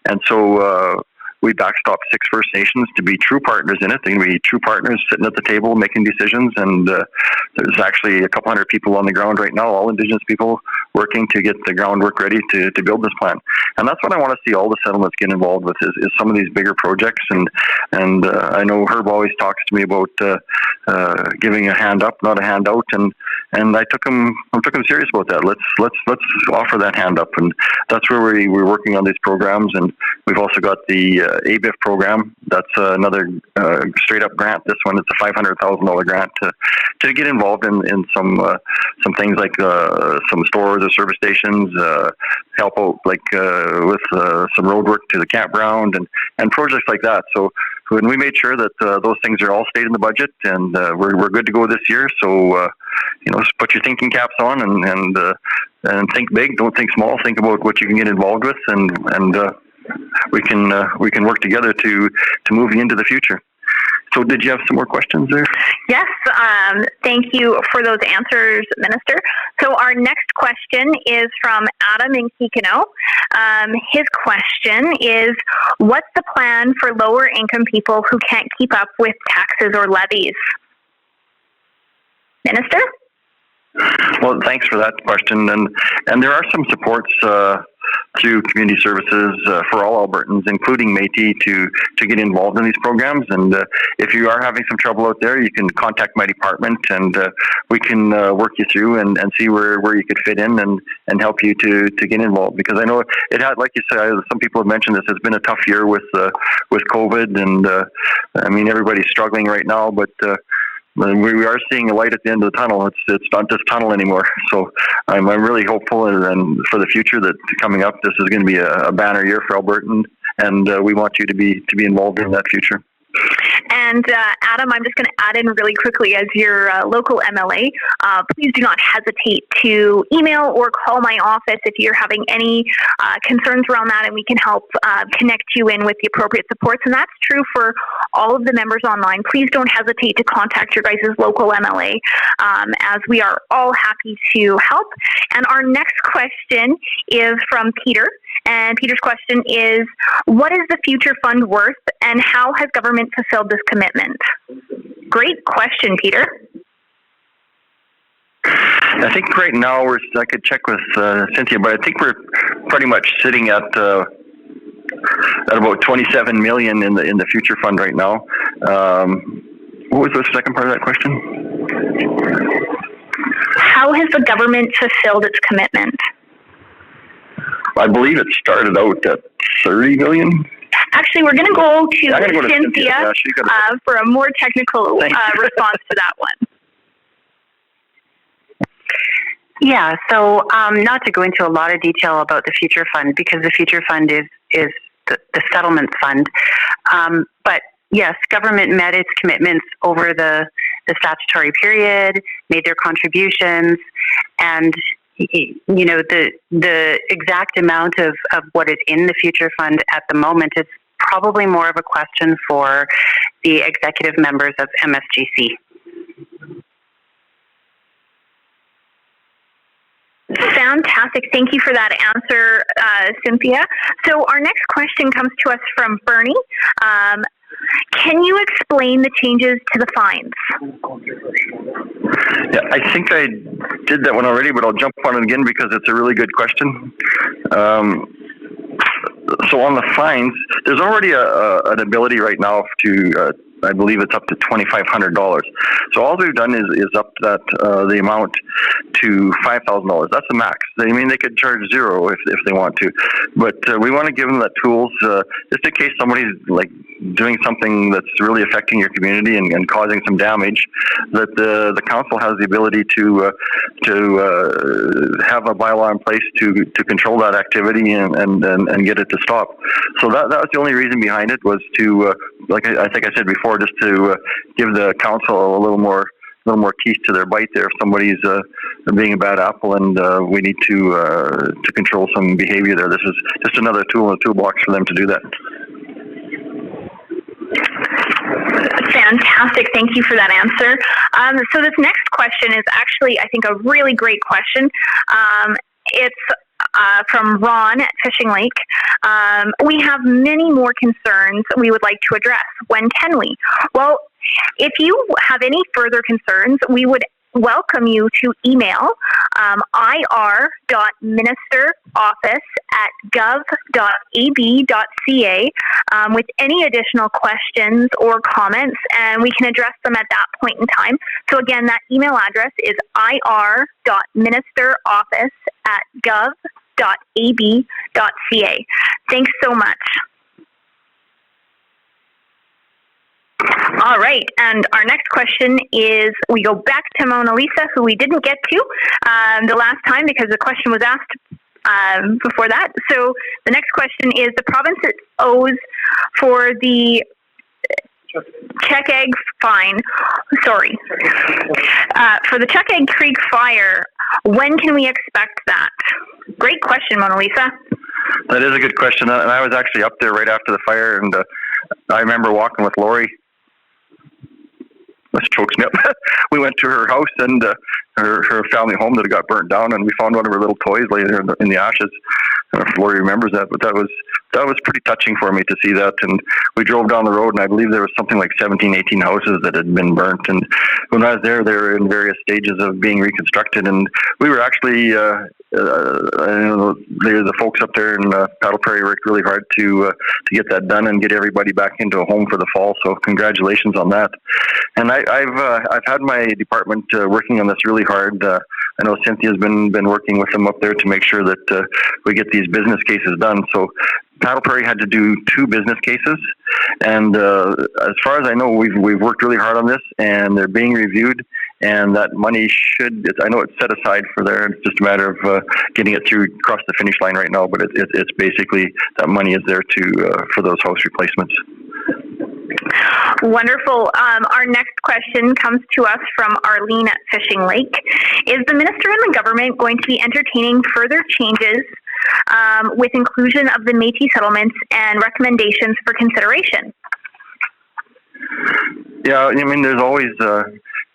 And so we backstopped 6 First Nations to be true partners in it. They're going to be true partners sitting at the table making decisions. And there's actually a couple hundred people on the ground right now, all Indigenous people working to get the groundwork ready to build this plant. And that's what I want to see all the settlements get involved with is some of these bigger projects. And I know Herb always talks to me about giving a hand up, not a handout. And I took him serious about that. Let's offer that hand up. And that's where we're working on these programs. And we've also got the ABIF program. That's another straight up grant. This one is a $500,000 grant to get involved in some things like some stores or service stations, help out like with some road work to the campground and projects like that. So and we made sure that those things are all stayed in the budget, and we're good to go this year. So just put your thinking caps on and think big. Don't think small. Think about what you can get involved with, and we can work together to moving into the future. So did you have some more questions there? Yes, thank you for those answers, Minister. So our next question is from Adam in Kikino. His question is, what's the plan for lower income people who can't keep up with taxes or levies? Minister? Well, thanks for that question. And there are some supports through community services for all Albertans, including Métis, to get involved in these programs. And if you are having some trouble out there, you can contact my department, and we can work you through and see where you could fit in and help you to get involved. Because I know it had, like you said, some people have mentioned this, it's been a tough year with COVID, and I mean, everybody's struggling right now, but we are seeing a light at the end of the tunnel. It's not just tunnel anymore. So I'm really hopeful, and for the future that coming up, this is going to be a banner year for Albertan, and we want you to be involved in that future. And Adam, I'm just going to add in really quickly, as your local MLA, please do not hesitate to email or call my office if you're having any concerns around that, and we can help connect you in with the appropriate supports. And that's true for all of the members online. Please don't hesitate to contact your guys' local MLA, as we are all happy to help. And our next question is from Peter. And Peter's question is, what is the Future Fund worth, and how has government fulfilled this commitment? Great question, Peter. I think right now I could check with Cynthia, but I think we're pretty much sitting at about $27 million in the Future Fund right now. What was the second part of that question? How has the government fulfilled its commitment? I believe it started out at $30 million. Actually, we're going to go to Cynthia for a more technical response to that one. Yeah, so not to go into a lot of detail about the Future Fund, because the Future Fund is the settlement fund. But yes, government met its commitments over the statutory period, made their contributions, and the exact amount of what is in the Future Fund at the moment is probably more of a question for the executive members of MSGC. Fantastic. Thank you for that answer, Cynthia. So our next question comes to us from Bernie. Can you explain the changes to the fines? Yeah, I think I did that one already, but I'll jump on it again because it's a really good question. So on the fines, there's already an ability right now to, I believe it's up to $2,500. So all we've done is up that the amount to $5,000. That's the max. I mean, they could charge zero if they want to, but we want to give them the tools just in case somebody's like doing something that's really affecting your community and causing some damage. That the council has the ability to have a bylaw in place to control that activity and get it to stop. So that was the only reason behind it, was to like I think I said before, just to give the council a little more teeth to their bite there if somebody's being a bad apple, and we need to control some behavior there. This is just another tool in the toolbox for them to do that. Fantastic. Thank you for that answer. So this next question is actually, I think, a really great question. It's from Ron at Fishing Lake. We have many more concerns we would like to address. When can we? Well, if you have any further concerns, we would welcome you to email ir.ministeroffice@gov.ab.ca with any additional questions or comments, and we can address them at that point in time. So again, that email address is ir.ministeroffice@gov.ab.ca. Thanks so much. All right, and our next question is, we go back to Mona Lisa, who we didn't get to the last time because the question was asked before that. So the next question is, the province owes for the Check Egg fine. Sorry. For the Check Egg Creek fire, when can we expect that? Great question, Mona Lisa. That is a good question, and I was actually up there right after the fire, and I remember walking with Lori. This chokes me up. We went to her house and her family home that got burnt down, and we found one of her little toys laying there in the ashes. I don't know if Lori remembers that, but that was pretty touching for me to see that. And we drove down the road, and I believe there was something like 17, 18 houses that had been burnt. And when I was there, they were in various stages of being reconstructed. And we were actually, the folks up there in Paddle Prairie worked really hard to get that done and get everybody back into a home for the fall. So congratulations on that. And I've had my department working on this really hard. I know Cynthia's been working with them up there to make sure that we get these business cases done. So Paddle Prairie had to do 2 business cases, and as far as I know, we've worked really hard on this, and they're being reviewed. And that money I know it's set aside for there. It's just a matter of getting it across the finish line right now. But it's basically that money is there for those house replacements. Wonderful. Our next question comes to us from Arlene at Fishing Lake. Is the minister and the government going to be entertaining further changes with inclusion of the Métis settlements and recommendations for consideration? Yeah, I mean, there's always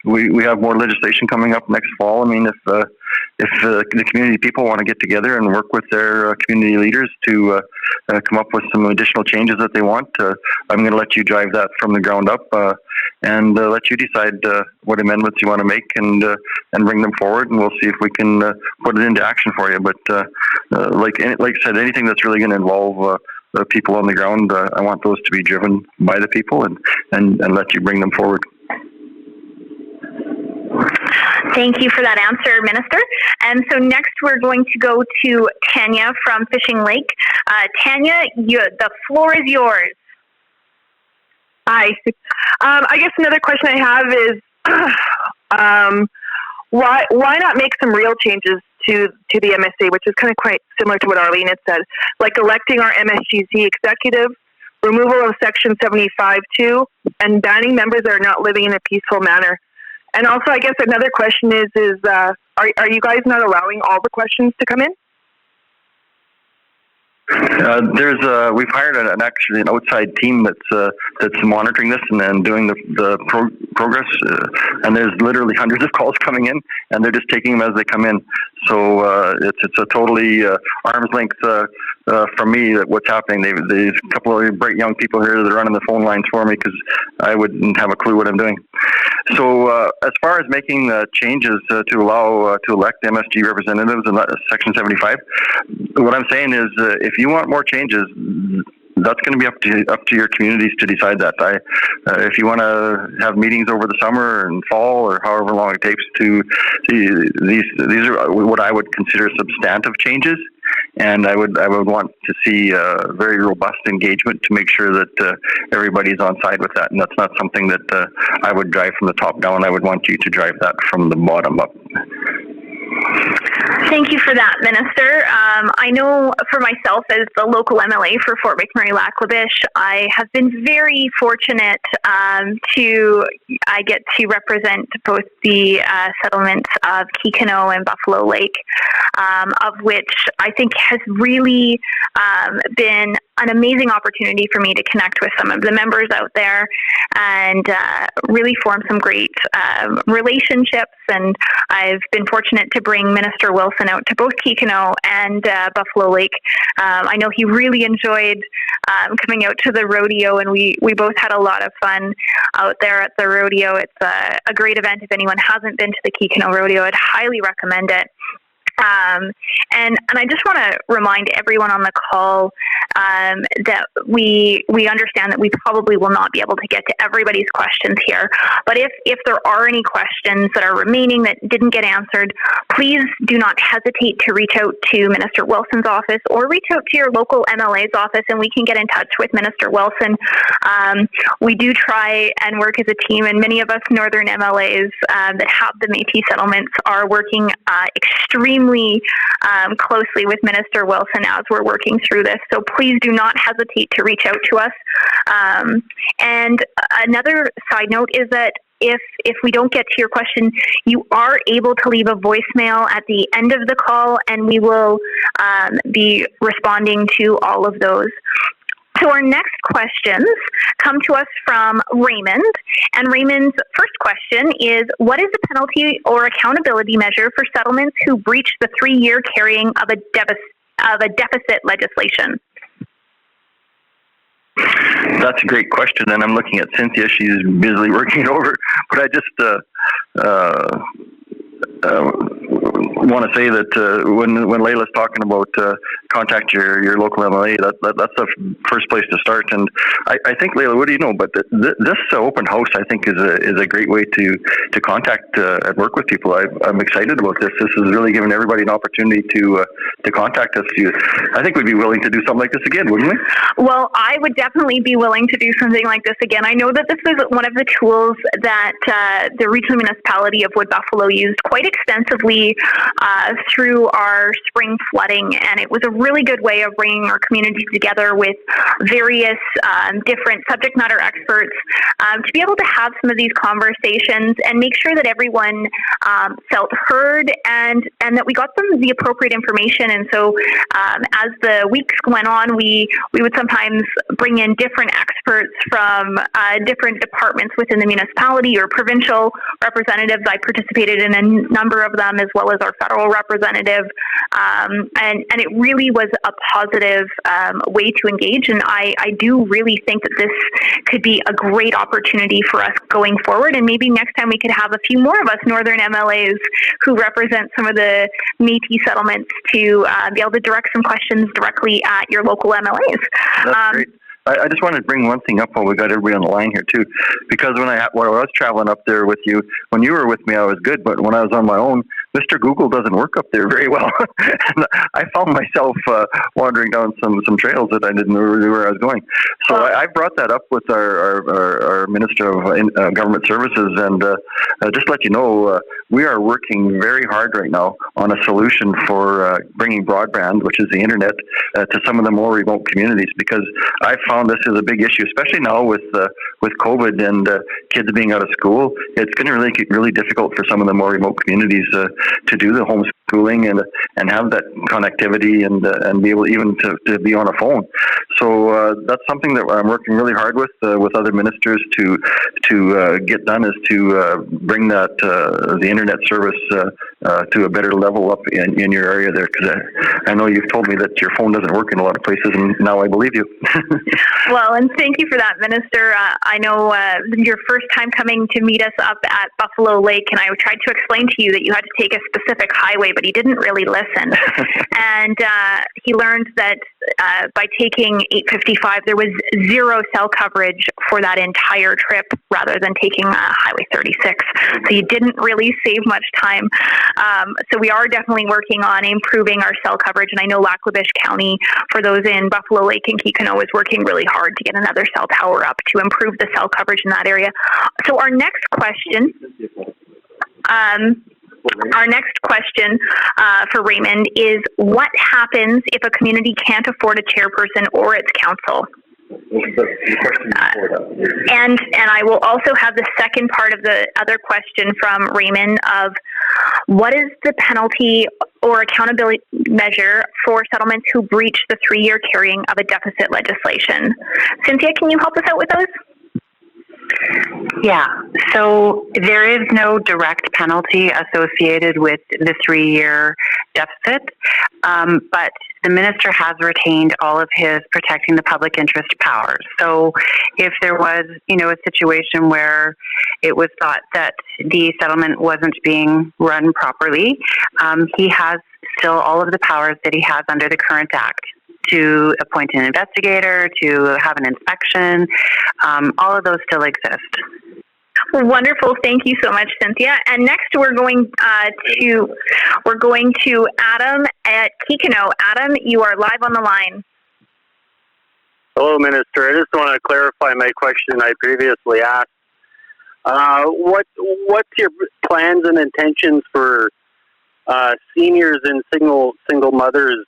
we have more legislation coming up next fall. I mean, if the community people want to get together and work with their community leaders to come up with some additional changes that they want, I'm going to let you drive that from the ground up and let you decide what amendments you want to make and bring them forward, and we'll see if we can put it into action for you. But like I said, anything that's really going to involve the people on the ground, I want those to be driven by the people and let you bring them forward. Thank you for that answer, Minister. And so next we're going to go to Tanya from Fishing Lake. Tanya, the floor is yours. Hi. I guess another question I have is why not make some real changes to the MSA, which is kind of quite similar to what Arlene had said, like electing our MSGC executive, removal of Section 75(2), and banning members that are not living in a peaceful manner. And also, I guess another question is are you guys not allowing all the questions to come in? We've hired an outside team that's monitoring this and doing the progress. And there's literally hundreds of calls coming in, and they're just taking them as they come in. So it's a totally arm's length from me what's happening. There's a couple of bright young people here that are running the phone lines for me because I wouldn't have a clue what I'm doing. So as far as making changes to allow to elect MSG representatives in Section 75, what I'm saying is if you want more changes, that's going to be up to your communities to decide that. If you want to have meetings over the summer and fall or however long it takes to these are what I would consider substantive changes, and I would want to see very robust engagement to make sure that everybody's on side with that. And that's not something that I would drive from the top down. I would want you to drive that from the bottom up. Thank you for that, Minister. I know for myself as the local MLA for Fort McMurray-Lac-La-Biche, I have been very fortunate I get to represent both the settlements of Kikino and Buffalo Lake, of which I think has really been an amazing opportunity for me to connect with some of the members out there and really form some great relationships. And I've been fortunate to bring Minister Wilson out to both Kikino and Buffalo Lake. I know he really enjoyed coming out to the rodeo, and we both had a lot of fun out there at the rodeo. It's a great event. If anyone hasn't been to the Kikino rodeo, I'd highly recommend it. And I just want to remind everyone on the call that we understand that we probably will not be able to get to everybody's questions here. But if there are any questions that are remaining that didn't get answered, please do not hesitate to reach out to Minister Wilson's office or reach out to your local MLA's office, and we can get in touch with Minister Wilson. We do try and work as a team, and many of us northern MLAs that have the Métis settlements are working extremely extremely closely with Minister Wilson as we're working through this. So please do not hesitate to reach out to us. And another side note is that if we don't get to your question, you are able to leave a voicemail at the end of the call, and we will be responding to all of those. So our next questions come to us from Raymond, and Raymond's first question is, what is the penalty or accountability measure for settlements who breach the 3-year carrying of a deficit legislation? That's a great question, and I'm looking at Cynthia. She's busily working it over. But I just want to say that when Layla's talking about contact your local MLA, that's the first place to start. And I think, Layla, what do you know? But this open house, I think, is a great way to contact and work with people. I'm excited about this. This is really giving everybody an opportunity to contact us. I think we'd be willing to do something like this again, wouldn't we? Well, I would definitely be willing to do something like this again. I know that this is one of the tools that the regional municipality of Wood Buffalo used quite extensively through our spring flooding, and it was a really good way of bringing our community together with various different subject matter experts to be able to have some of these conversations and make sure that everyone felt heard and that we got them the appropriate information. And so as the weeks went on, we would sometimes bring in different experts from different departments within the municipality or provincial representatives. I participated in a number of them, as well as our federal representative, and it really was a positive way to engage. And I do really think that this could be a great opportunity for us going forward. And maybe next time we could have a few more of us Northern MLAs who represent some of the Métis settlements to be able to direct some questions directly at your local MLAs. That's great. I just wanted to bring one thing up while we got everybody on the line here too, because when I was traveling up there with you, when you were with me, I was good, but when I was on my own, Mr. Google doesn't work up there very well. And I found myself wandering down some trails that I didn't know where I was going. So I brought that up with our Minister of Government Services, and just let you know, we are working very hard right now on a solution for bringing broadband, which is the internet, to some of the more remote communities, because I found this is a big issue, especially now with COVID and kids being out of school. It's going to make it really difficult for some of the more remote communities to do the homeschooling and have that connectivity and be able even to be on a phone. So that's something that I'm working really hard with other ministers to get done, is to bring that the internet service to a better level up in your area there, because I know you've told me that your phone doesn't work in a lot of places, and now I believe you. Well, and thank you for that, Minister. I know your first time coming to meet us up at Buffalo Lake, and I tried to explain to you that you had to take a specific highway, but he didn't really listen. And he learned that by taking 855, there was zero cell coverage for that entire trip, rather than taking Highway 36. So you didn't really save much time. So we are definitely working on improving our cell coverage, and I know Lac-La-Biche County, for those in Buffalo Lake and Kikino, is working really hard to get another cell tower up to improve the cell coverage in that area. So our next question for Raymond is, what happens if a community can't afford a chairperson or its council? And I will also have the second part of the other question from Raymond of, what is the penalty or accountability measure for settlements who breach the 3-year carrying of a deficit legislation? Cynthia, can you help us out with those? Yeah, so there is no direct penalty associated with the 3-year deficit, but the minister has retained all of his protecting the public interest powers. So if there was, a situation where it was thought that the settlement wasn't being run properly, he has still all of the powers that he has under the current act to appoint an investigator, to have an inspection. All of those still exist. Wonderful. Thank you so much, Cynthia. And next we're going to Adam at Kikino. Adam, you are live on the line. Hello, Minister. I just want to clarify my question I previously asked. What's your plans and intentions for seniors and single mothers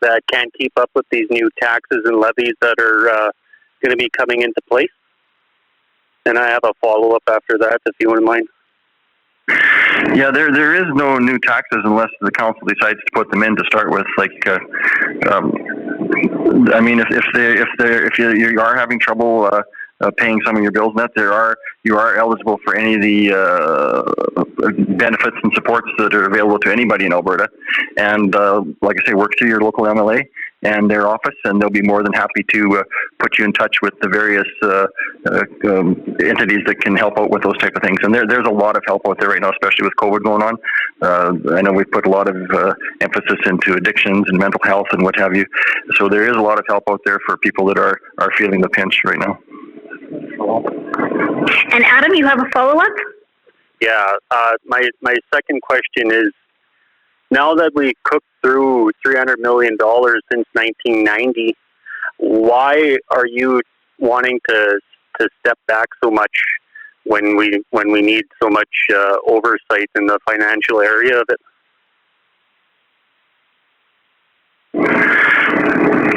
that can't keep up with these new taxes and levies that are going to be coming into place? And I have a follow-up after that, if you wouldn't mind. Yeah, there is no new taxes unless the council decides to put them in to start with. Like, I mean, if you are having trouble paying some of your bills, you are eligible for any of the benefits and supports that are available to anybody in Alberta. And like I say, work through your local MLA and their office, and they'll be more than happy to put you in touch with the various entities that can help out with those type of things. And there's a lot of help out there right now, especially with COVID going on. I know we've put a lot of emphasis into addictions and mental health and what have you. So there is a lot of help out there for people that are feeling the pinch right now. And Adam, you have a follow-up? Yeah. My second question is, now that we cooked through $300 million since 1990, why are you wanting to step back so much when we need so much oversight in the financial area of it?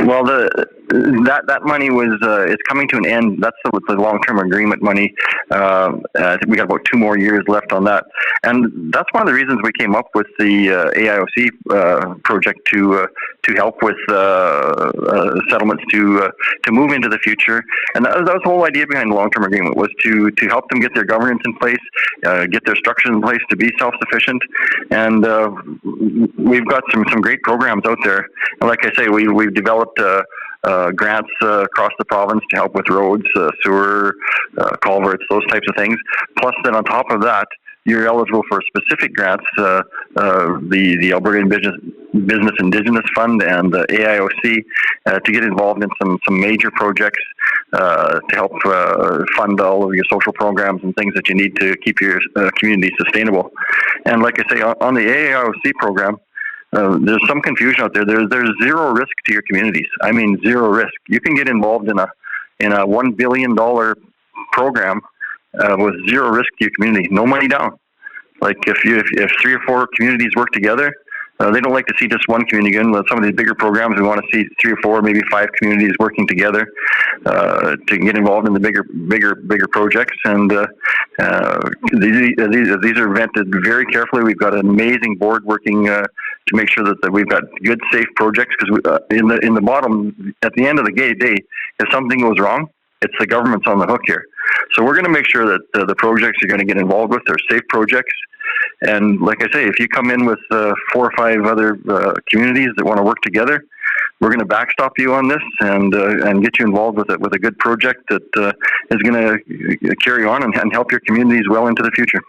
Well, that money is coming to an end. That's the long-term agreement money. I think we got about 2 more years left on that, and that's one of the reasons we came up with the AIOC project to help with settlements to move into the future. And that was the whole idea behind the long-term agreement, was to help them get their governance in place, get their structures in place to be self-sufficient. And we've got some great programs out there. And like I say, we've developed grants across the province to help with roads, sewer, culverts, those types of things. Plus, then on top of that, you're eligible for specific grants, the Alberta Business Indigenous Fund and the AIOC, to get involved in some major projects to help fund all of your social programs and things that you need to keep your community sustainable. And like I say, on the AIOC program, there's some confusion out there. There's zero risk to your communities. I mean, zero risk. You can get involved in a $1 billion program with zero risk to your community. No money down. Like if 3 or 4 communities work together, they don't like to see just one community. Again, with some of these bigger programs, we want to see 3 or 4, maybe 5 communities working together to get involved in the bigger projects. And these are vetted very carefully. We've got an amazing board working to make sure that we've got good, safe projects. Because in the bottom, at the end of the day, if something goes wrong, it's the government's on the hook here. So we're going to make sure that the projects you're going to get involved with are safe projects. And like I say, if you come in with 4 or 5 other communities that want to work together, we're going to backstop you on this and get you involved with a good project that is going to carry on and help your communities well into the future.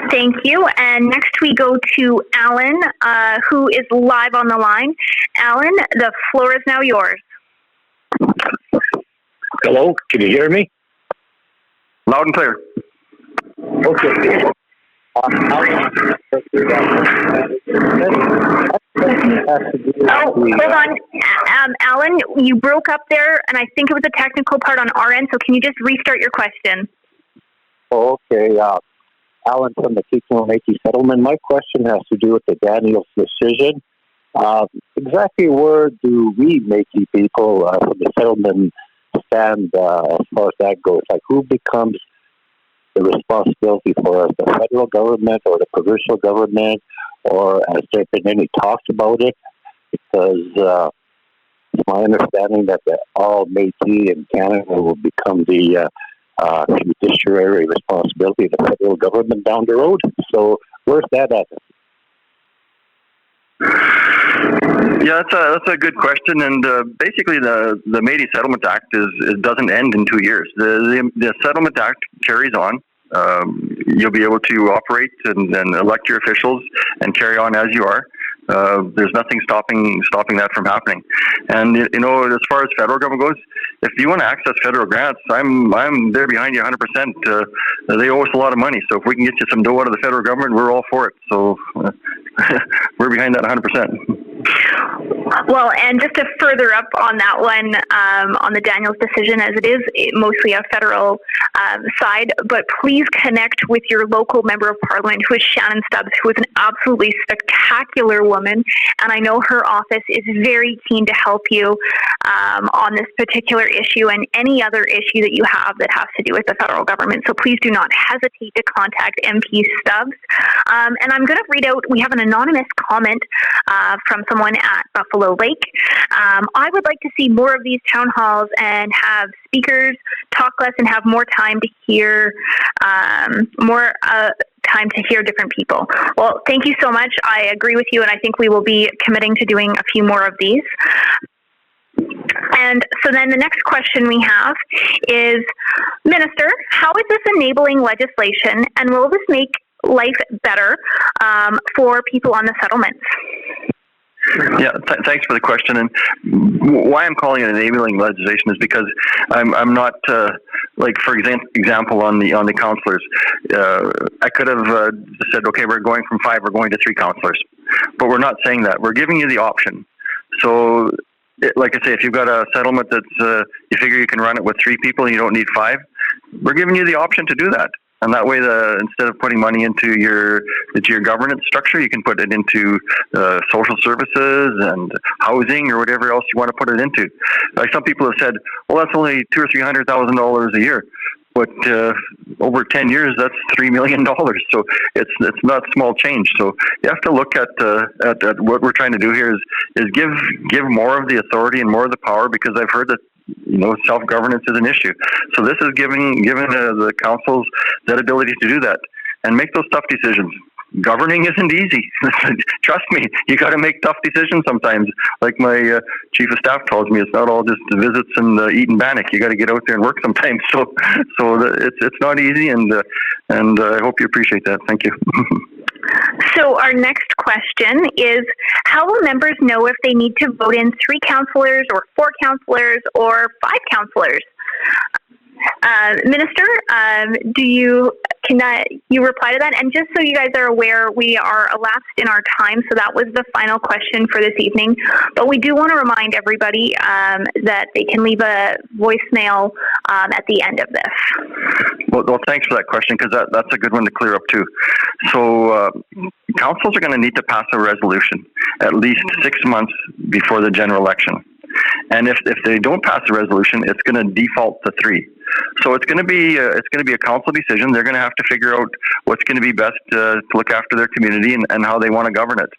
Thank you. And next we go to Alan, who is live on the line. Alan, the floor is now yours. Hello, can you hear me? Loud and clear. Okay. Hold on. Alan, you broke up there, and I think it was a technical part on our end, so can you just restart your question? Okay. Alan from the Keystone Métis Settlement. My question has to do with the Daniels decision. Exactly where do we Métis people from the settlement stand as far as that goes? Like, who becomes the responsibility for us, the federal government or the provincial government, or has there been any talks about it? Because it's my understanding that all Métis in Canada will become the judiciary responsibility of the federal government down the road. So where's that at? Yeah, that's a good question, and basically the Métis Settlement Act doesn't end in 2 years. The Settlement Act carries on. You'll be able to operate and elect your officials and carry on as you are. There's nothing stopping that from happening. And as far as federal government goes, if you want to access federal grants, I'm there behind you 100%. They owe us a lot of money, so if we can get you some dough out of the federal government, we're all for it. So we're behind that 100%. Well, and just to further up on that one, on the Daniels decision, as it is mostly a federal side, but please connect with your local member of parliament, who is Shannon Stubbs, who is an absolutely spectacular woman, and I know her office is very keen to help you on this particular issue and any other issue that you have that has to do with the federal government. So please do not hesitate to contact MP Stubbs. And I'm going to read out, we have an anonymous comment from someone at Buffalo Lake. I would like to see more of these town halls and have speakers talk less and have more time to hear different people. Well, thank you so much. I agree with you, and I think we will be committing to doing a few more of these. And so then the next question we have is, Minister, how is this enabling legislation, and will this make life better for people on the settlements? Yeah, thanks for the question. And why I'm calling it enabling legislation is because I'm not like, for example, on the counselors. I could have said, okay, we're going from 5, we're going to 3 counselors, but we're not saying that. We're giving you the option. So, like I say, if you've got a settlement that's you figure you can run it with 3 people and you don't need 5, we're giving you the option to do that. And that way, instead of putting money into your governance structure, you can put it into social services and housing or whatever else you want to put it into. Like some people have said, well, that's only $200,000 or $300,000 a year, but over 10 years, that's $3 million. So it's not small change. So you have to look at what we're trying to do here is give more of the authority and more of the power, because I've heard that self-governance is an issue. So this is giving the councils that ability to do that and make those tough decisions. Governing isn't easy. Trust me, you got to make tough decisions sometimes. Like my chief of staff tells me, it's not all just the visits and eat and bannock. You got to get out there and work sometimes. So it's not easy, and I hope you appreciate that. Thank you. So our next question is, how will members know if they need to vote in 3 councillors or 4 councillors or 5 councillors? Minister, can you reply to that? And just so you guys are aware, we are elapsed in our time, so that was the final question for this evening. But we do want to remind everybody that they can leave a voicemail at the end of this. Well, thanks for that question, because that's a good one to clear up too. So councils are going to need to pass a resolution at least 6 months before the general election. And if they don't pass a resolution, it's going to default to 3. So it's going to be a council decision. They're going to have to figure out what's going to be best to look after their community and how they want to govern it.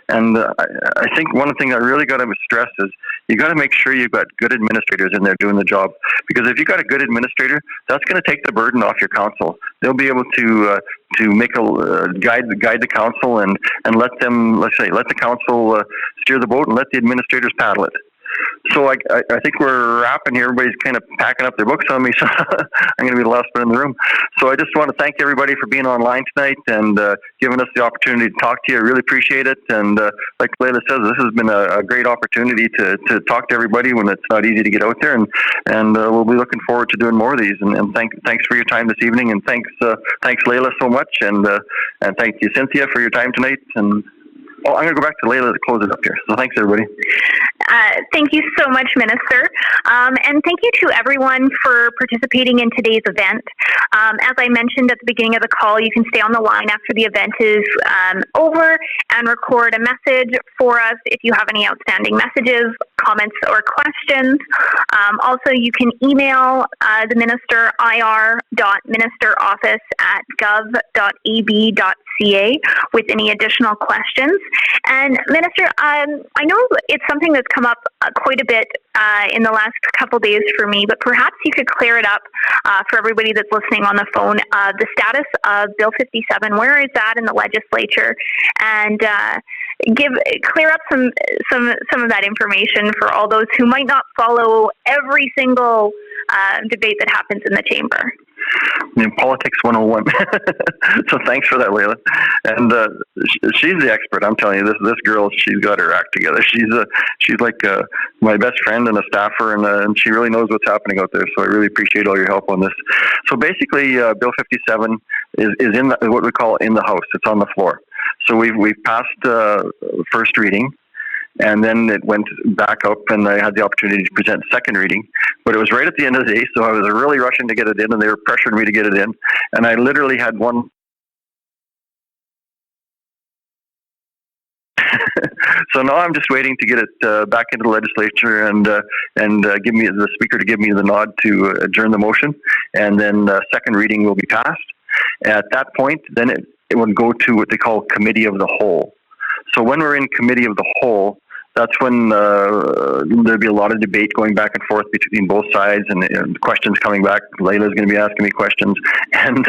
And I think one of the things I really got to stress is you got to make sure you've got good administrators in there doing the job. Because if you've got a good administrator, that's going to take the burden off your council. They'll be able to make guide the council and let the council steer the boat and let the administrators paddle it. So I think we're wrapping here. Everybody's kind of packing up their books on me, so I'm going to be the last one in the room. So I just want to thank everybody for being online tonight and giving us the opportunity to talk to you. I really appreciate it. And like Leila says, this has been a great opportunity to talk to everybody when it's not easy to get out there. And we'll be looking forward to doing more of these. And thanks for your time this evening. And thanks Leila so much. And thank you, Cynthia, for your time tonight. And I'm going to go back to Leila to close it up here. So thanks, everybody. Thank you so much, Minister. And thank you to everyone for participating in today's event. As I mentioned at the beginning of the call, you can stay on the line after the event is over and record a message for us if you have any outstanding messages, comments, or questions. Also, you can email the Minister, ir.ministeroffice@gov.ab.ca with any additional questions. And Minister, I know it's something that's come up quite a bit in the last couple days for me, but perhaps you could clear it up for everybody that's listening on the phone. The status of Bill 57, where is that in the legislature? And clear up some of that information for all those who might not follow every single debate that happens in the chamber. Politics 101. So thanks for that, Leila. And she's the expert. I'm telling you, this girl, she's got her act together. She's like my best friend and a staffer, and she really knows what's happening out there. So I really appreciate all your help on this. So basically, Bill 57 is in what we call in the House. It's on the floor. So we've passed first reading. and then it went back up, and I had the opportunity to present second reading. But it was right at the end of the day, so I was really rushing to get it in, and they were pressuring me to get it in. And I literally had one. So now I'm just waiting to get it back into the legislature and give me the speaker to give me the nod to adjourn the motion, and then second reading will be passed. At that point, then it would go to what they call committee of the whole. So when we're in committee of the whole, that's when there'll be a lot of debate going back and forth between both sides, and questions coming back. Layla's going to be asking me questions, and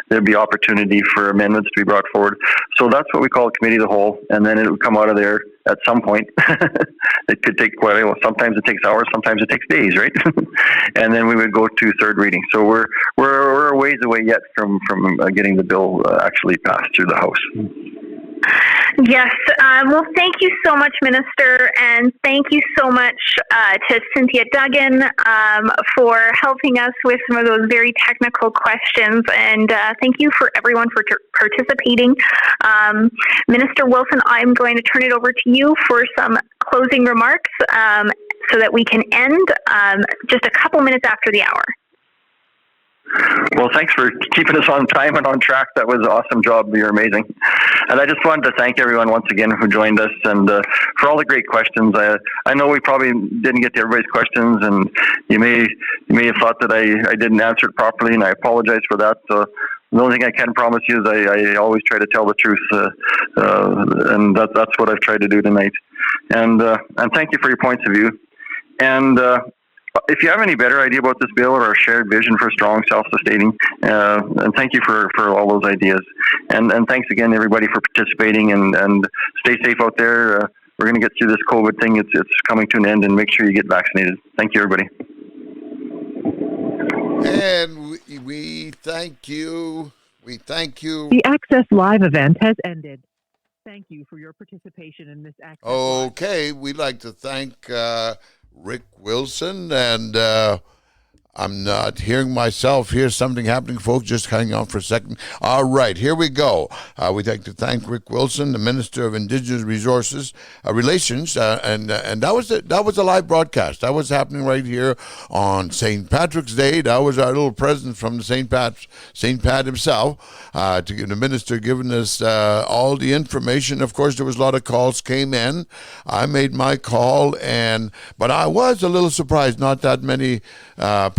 there'll be opportunity for amendments to be brought forward. So that's what we call committee of the whole, and then it'll come out of there at some point. It could take quite a while. Sometimes it takes hours, sometimes it takes days, right? And then we would go to third reading. So we're a ways away yet from getting the bill actually passed through the House. Yes. Well, thank you so much, Minister, and thank you so much to Cynthia Duggan for helping us with some of those very technical questions, and thank you for everyone for participating. Minister Wilson, I'm going to turn it over to you for some closing remarks so that we can end just a couple minutes after the hour. Well, thanks for keeping us on time and on track. That was an awesome job. You're amazing. And I just wanted to thank everyone once again who joined us, and for all the great questions. I know we probably didn't get to everybody's questions, and you may have thought that I didn't answer it properly, and I apologize for that. So the only thing I can promise you is I always try to tell the truth, and that's what I've tried to do tonight. And thank you for your points of view. And if you have any better idea about this bill or a shared vision for strong, self-sustaining, and thank you for all those ideas. And thanks again, everybody, for participating, and stay safe out there. We're going to get through this COVID thing. It's coming to an end, and make sure you get vaccinated. Thank you, everybody. And we thank you. We thank you. The Access Live event has ended. Thank you for your participation in this Access Live. Okay, we'd like to thank Rick Wilson, and I'm not hearing myself. Here's something happening, folks. Just hang on for a second. All right, here we go. We'd like to thank Rick Wilson, the Minister of Indigenous Resources Relations, and that was a live broadcast. That was happening right here on St. Patrick's Day. That was our little present from the St. Pat himself, to give the minister giving us all the information. Of course, there was a lot of calls came in. I made my call, but I was a little surprised. Not that many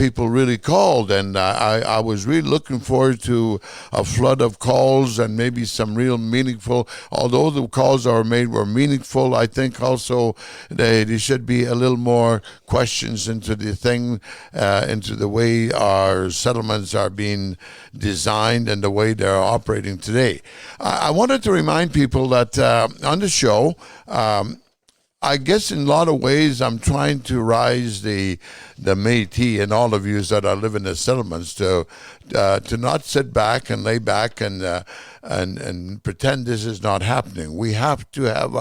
people really called, and I was really looking forward to a flood of calls and maybe some real meaningful, although the calls are made were meaningful. I think also there should be a little more questions into the thing, into the way our settlements are being designed and the way they're operating today. I wanted to remind people that on the show, I guess in a lot of ways I'm trying to rise the Métis and all of you that are living in the settlements to not sit back and lay back and pretend this is not happening. We have to have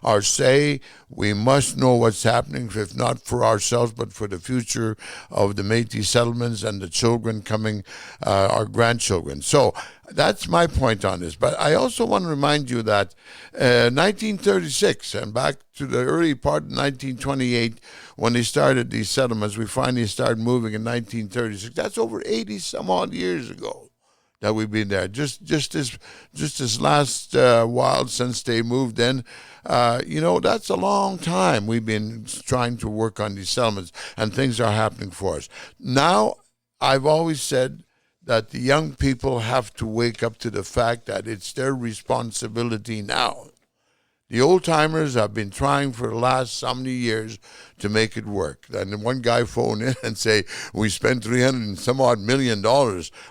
our say. We must know what's happening, if not for ourselves, but for the future of the Métis settlements and the children coming, our grandchildren. So that's my point on this. But I also want to remind you that 1936 and back to the early part of 1928, when they started these settlements, we finally started moving in 1936. That's over 80 some odd years ago that we've been there. Just this last while since they moved in, that's a long time we've been trying to work on these settlements, and things are happening for us. Now, I've always said that the young people have to wake up to the fact that it's their responsibility now. The old-timers have been trying for the last so many years to make it work. And one guy phoned in and say, we spent $300 and some odd million.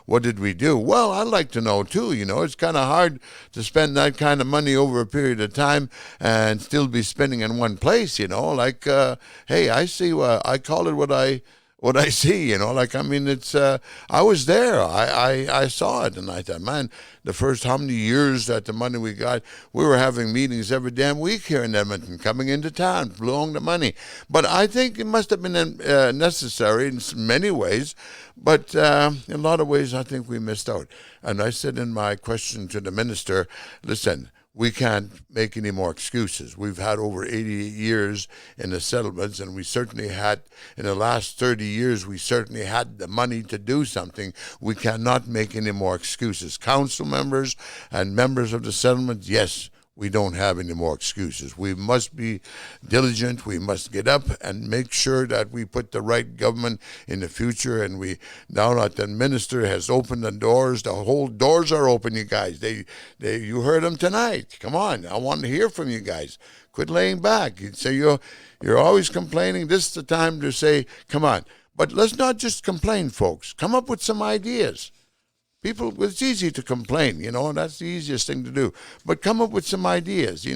What did we do? Well, I'd like to know, too. It's kind of hard to spend that kind of money over a period of time and still be spending in one place, hey, I see, I call it what I see, it's, I was there, I saw it, and I thought, man, the first how many years that the money we got, we were having meetings every damn week here in Edmonton, coming into town, blowing the money. But I think it must have been necessary in many ways, but in a lot of ways I think we missed out. And I said in my question to the minister, listen, we can't make any more excuses. We've had over 80 years in the settlements, and we certainly had, in the last 30 years, we certainly had the money to do something. We cannot make any more excuses. Council members and members of the settlement, yes, we don't have any more excuses. We must be diligent. We must get up and make sure that we put the right government in the future. And we, now that the minister has opened the doors, the whole doors are open, you guys. You heard them tonight. Come on, I want to hear from you guys. Quit laying back. You say you're always complaining. This is the time to say, come on. But let's not just complain, folks. Come up with some ideas. People, it's easy to complain, and that's the easiest thing to do. But come up with some ideas.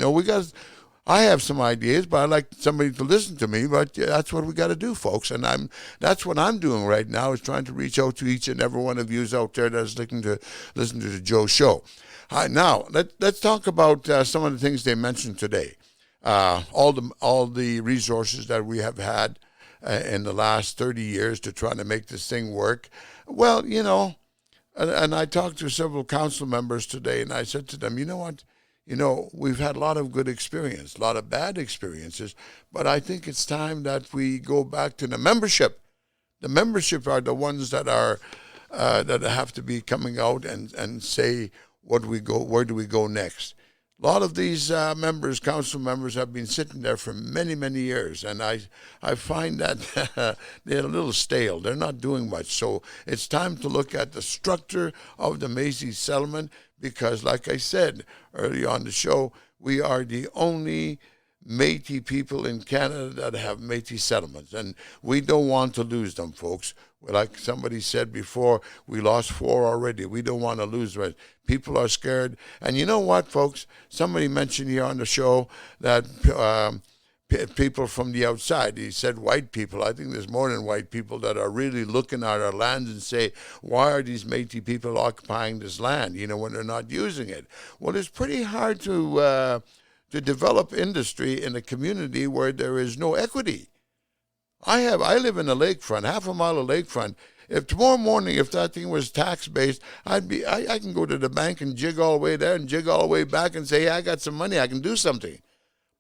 I have some ideas, but I'd like somebody to listen to me. But that's what we got to do, folks. And that's what I'm doing right now, is trying to reach out to each and every one of you out there that's listen to the Joe Show. Now let's talk about some of the things they mentioned today. All the resources that we have had in the last 30 years to try to make this thing work. Well, And I talked to several council members today, and I said to them, you know what? We've had a lot of good experience, a lot of bad experiences, but I think it's time that we go back to the membership. The membership are the ones that have to be coming out and say where do we go next. A lot of these council members, have been sitting there for many, many years, and I find that they're a little stale. They're not doing much. So it's time to look at the structure of the Métis settlement, because, like I said early on the show, we are the only Métis people in Canada that have Métis settlements, and we don't want to lose them, folks. Like somebody said before, we lost 4 already. We don't want to lose them. People are scared. And you know what, folks? Somebody mentioned here on the show that people from the outside, he said white people. I think there's more than white people that are really looking at our land and say, why are these Métis people occupying this land, when they're not using it? Well, it's pretty hard to develop industry in a community where there is no equity. I live in the lakefront, half a mile of lakefront. If tomorrow morning, if that thing was tax-based, I can go to the bank and jig all the way there and jig all the way back and say, hey, I got some money, I can do something.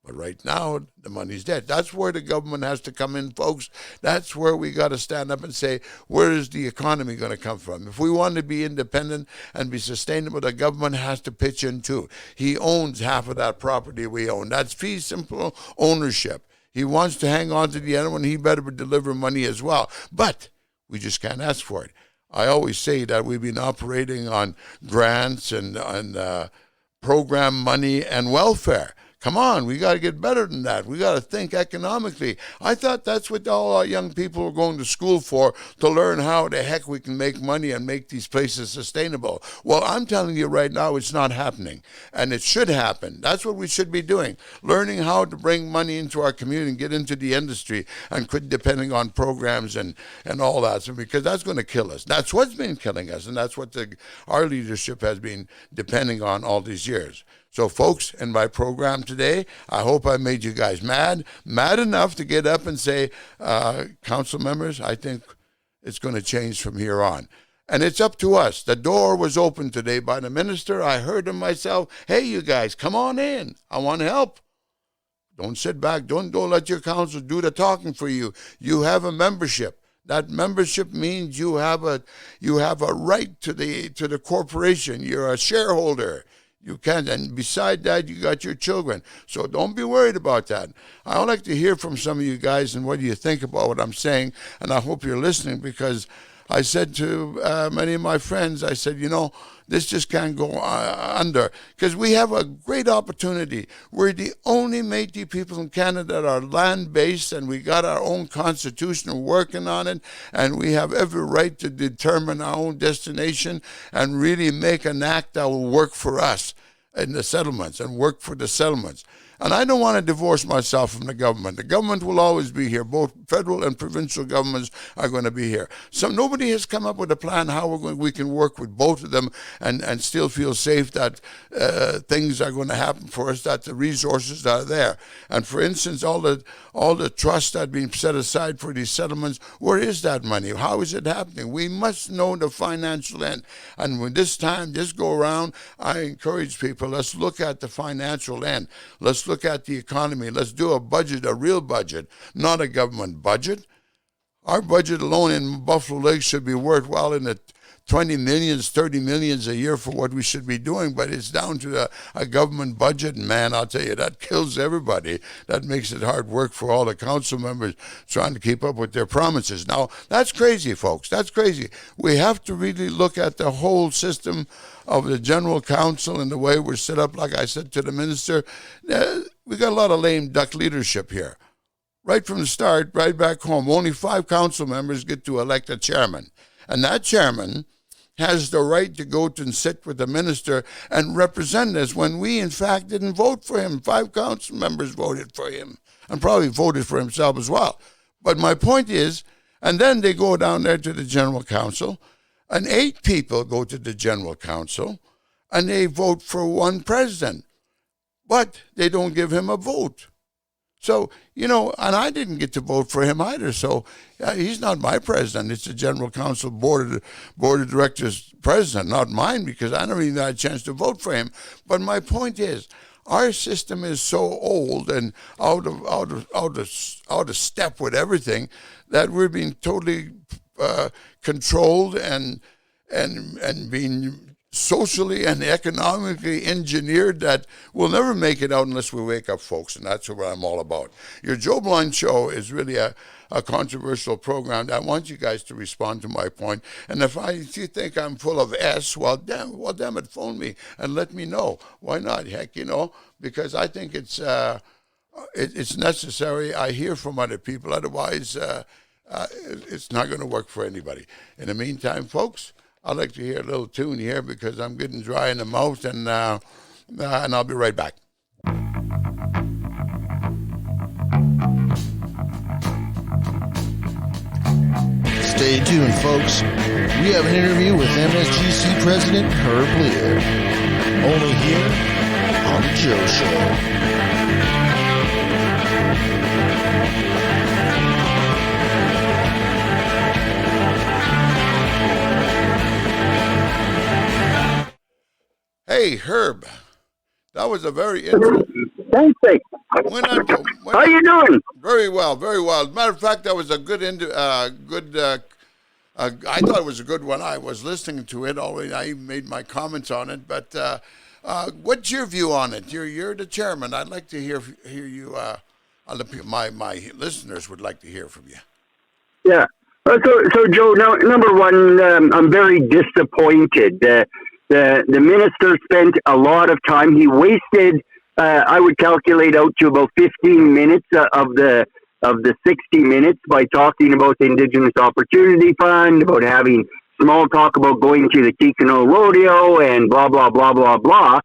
But right now, the money's dead. That's where the government has to come in, folks. That's where we got to stand up and say, where is the economy going to come from? If we want to be independent and be sustainable, the government has to pitch in too. He owns half of that property we own. That's fee simple ownership. He wants to hang on to the other one. He better deliver money as well. But we just can't ask for it. I always say that we've been operating on grants and program money and welfare. Come on, we got to get better than that. We got to think economically. I thought that's what all our young people are going to school for, to learn how the heck we can make money and make these places sustainable. Well, I'm telling you right now, it's not happening, and it should happen. That's what we should be doing, learning how to bring money into our community and get into the industry and quit depending on programs and all that, because that's going to kill us. That's what's been killing us, and that's what our leadership has been depending on all these years. So, folks, in my program today, I hope I made you guys mad enough to get up and say, council members, I think it's going to change from here on. And it's up to us. The door was opened today by the minister. I heard him myself. Hey, you guys, come on in. I want to help. Don't sit back. Don't let your council do the talking for you. You have a membership. That membership means you have a right to the corporation. You're a shareholder. You can, and beside that, you got your children. So don't be worried about that. I would like to hear from some of you guys and what do you think about what I'm saying, and I hope you're listening, because I said to many of my friends, I said, this just can't go under, because we have a great opportunity. We're the only Métis people in Canada that are land-based, and we got our own constitution, we're working on it, and we have every right to determine our own destination and really make an act that will work for us in the settlements and work for the settlements. And I don't want to divorce myself from the government. The government will always be here. Both federal and provincial governments are going to be here. So nobody has come up with a plan how we can work with both of them and still feel safe that things are going to happen for us, that the resources are there. And for instance, all the trust that being set aside for these settlements, where is that money? How is it happening? We must know the financial end. And when this go around, I encourage people, let's look at the financial end. Let's look at the economy. Let's do a budget, a real budget, not a government budget. Our budget alone in Buffalo Lake should be worthwhile in the 20 millions, 30 millions a year for what we should be doing, but it's down to a government budget, and man, I'll tell you, that kills everybody. That makes it hard work for all the council members trying to keep up with their promises. Now, that's crazy, folks. That's crazy. We have to really look at the whole system of the general council and the way we're set up. Like I said to the minister, we got a lot of lame duck leadership here. Right from the start, right back home, only 5 council members get to elect a chairman. And that chairman has the right to go to and sit with the minister and represent us when we, in fact, didn't vote for him. 5 council members voted for him and probably voted for himself as well. But my point is, and then they go down there to the general council, and 8 people go to the general council, and they vote for one president. But they don't give him a vote. So, and I didn't get to vote for him either. So he's not my president. It's the General Council Board of Directors president, not mine, because I never even had a chance to vote for him. But my point is, our system is so old and out of step with everything that we're being totally controlled and being socially and economically engineered that we'll never make it out unless we wake up, folks, and that's what I'm all about. Your Joe Blind Show is really a controversial program. I want you guys to respond to my point, and if you think I'm full of S, well, damn it, phone me and let me know. Why not? Heck, because I think it's necessary. I hear from other people. Otherwise, it's not going to work for anybody. In the meantime, folks, I'd like to hear a little tune here because I'm getting dry in the mouth, and I'll be right back. Stay tuned, folks. We have an interview with MSGC President Herb Lehr. Only here on The Joe Show. Hey, Herb, that was a very interesting... Thanks. How you doing? Very well, very well. As a matter of fact, that was a good... I thought it was a good one. I was listening to it already. I made my comments on it. But what's your view on it? You're the chairman. I'd like to hear you. My listeners would like to hear from you. Yeah. So Joe, number one, I'm very disappointed. The minister spent a lot of time. He wasted, I would calculate out to about 15 minutes of the 60 minutes by talking about the Indigenous Opportunity Fund, about having small talk about going to the Kikino Rodeo and blah, blah, blah, blah, blah,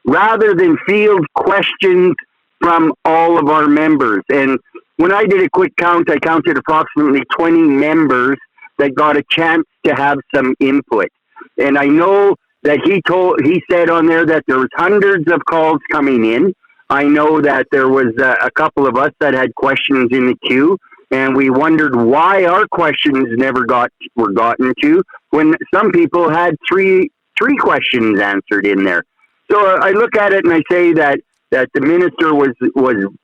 rather than field questions from all of our members. And when I did a quick count, I counted approximately 20 members that got a chance to have some input. And I know that he said on there that there was hundreds of calls coming in. I know that there was a couple of us that had questions in the queue, and we wondered why our questions never were gotten to when some people had three questions answered in there. So I look at it and I say that the minister was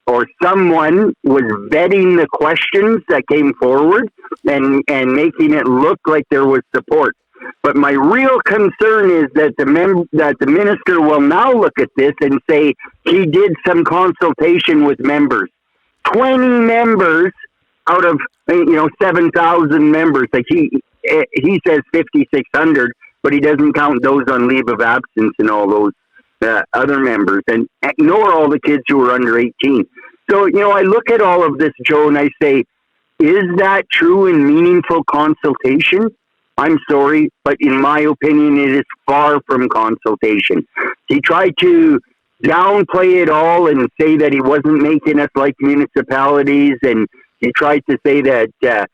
or someone was vetting the questions that came forward and making it look like there was support. But my real concern is that the minister will now look at this and say he did some consultation with members. 20 members out of 7,000 members. Like he says 5,600, but he doesn't count those on leave of absence and all those other members, and ignore all the kids who are under 18. So I look at all of this, Joe, and I say, is that true and meaningful consultation? I'm sorry, but in my opinion, it is far from consultation. He tried to downplay it all and say that he wasn't making us like municipalities, and he tried to say that that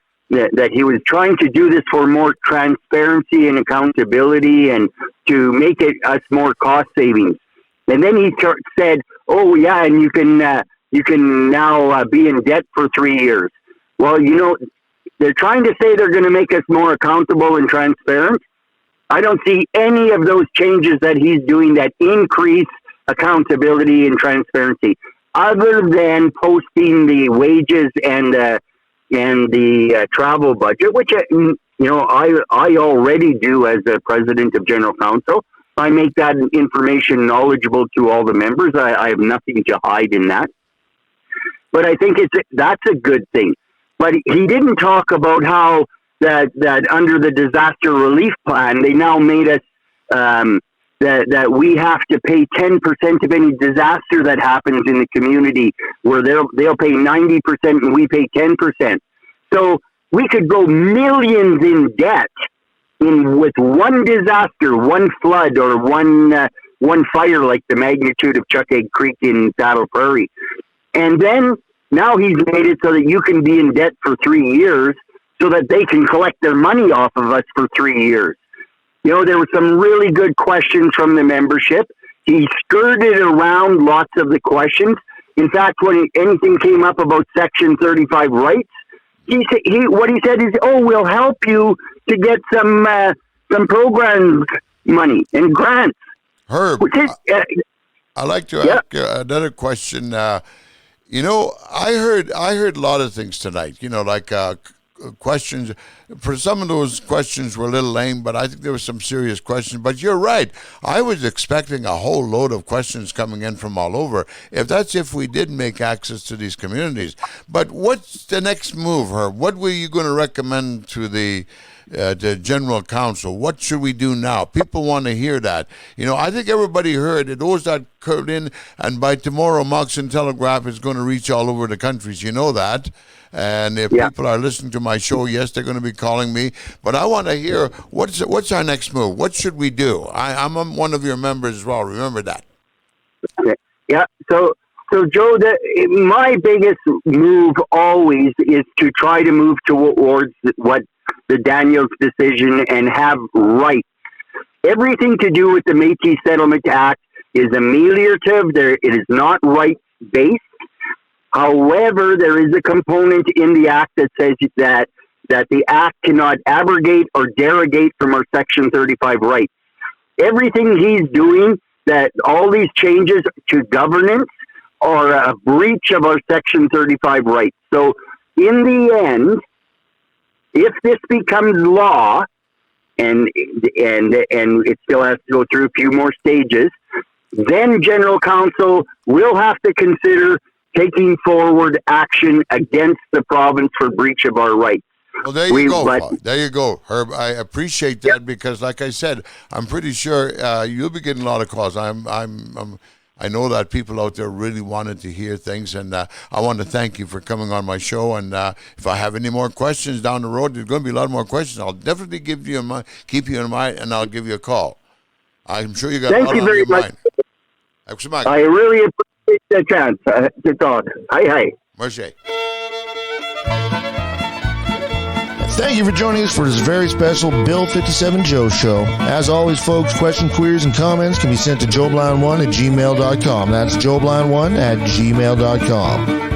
he was trying to do this for more transparency and accountability and to make it us more cost savings. And then he said, "Oh yeah, and you can now be in debt for 3 years." Well, they're trying to say they're going to make us more accountable and transparent. I don't see any of those changes that he's doing that increase accountability and transparency, other than posting the wages and the travel budget, which I already do as the president of General Council. I make that information knowledgeable to all the members. I have nothing to hide in that. But I think that's a good thing. But he didn't talk about how that under the disaster relief plan, they now made us that we have to pay 10% of any disaster that happens in the community, where they'll pay 90% and we pay 10%. So we could go millions in debt with one disaster, one flood, or one fire like the magnitude of Chuckegg Creek in Saddle Prairie. And then now he's made it so that you can be in debt for 3 years so that they can collect their money off of us for 3 years. There were some really good questions from the membership. He skirted around lots of the questions. In fact, when anything came up about Section 35 rights, what he said is, "Oh, we'll help you to get some programs money and grants." Herb, I'd like to ask another question. I heard a lot of things tonight. Questions. For some of those questions were a little lame, but I think there were some serious questions. But you're right. I was expecting a whole load of questions coming in from all over. If we did make access to these communities. But what's the next move, Herb? What were you going to recommend to the General Council? What should we do now? People want to hear that. I think everybody heard it. Those that called in, and by tomorrow, Moxon Telegraph is going to reach all over the countries. You know that. And if people are listening to my show, yes, they're going to be calling me. But I want to hear what's our next move? What should we do? I'm one of your members as well. Remember that. Okay. Yeah. So Joe, my biggest move always is to try to move towards what the Daniels decision and have rights. Everything to do with the Métis Settlement Act is ameliorative. It is not rights-based. However, there is a component in the Act that says that the Act cannot abrogate or derogate from our Section 35 rights. Everything he's doing, that all these changes to governance, are a breach of our Section 35 rights. So, in the end, if this becomes law, and it still has to go through a few more stages, then General Council will have to consider taking forward action against the province for breach of our rights. Well, there you go. There you go, Herb. I appreciate that because, like I said, I'm pretty sure you'll be getting a lot of calls. I know that people out there really wanted to hear things, and I want to thank you for coming on my show. And if I have any more questions down the road, there's going to be a lot more questions. I'll definitely keep you in mind, and I'll give you a call. I'm sure you got a lot on your mind. Thank you very much. I really appreciate the chance to talk. Hi. Marche. Thank you for joining us for this very special Bill 57 Joe show. As always, folks, questions, queries, and comments can be sent to joeblind1@gmail.com. That's joeblind1@gmail.com.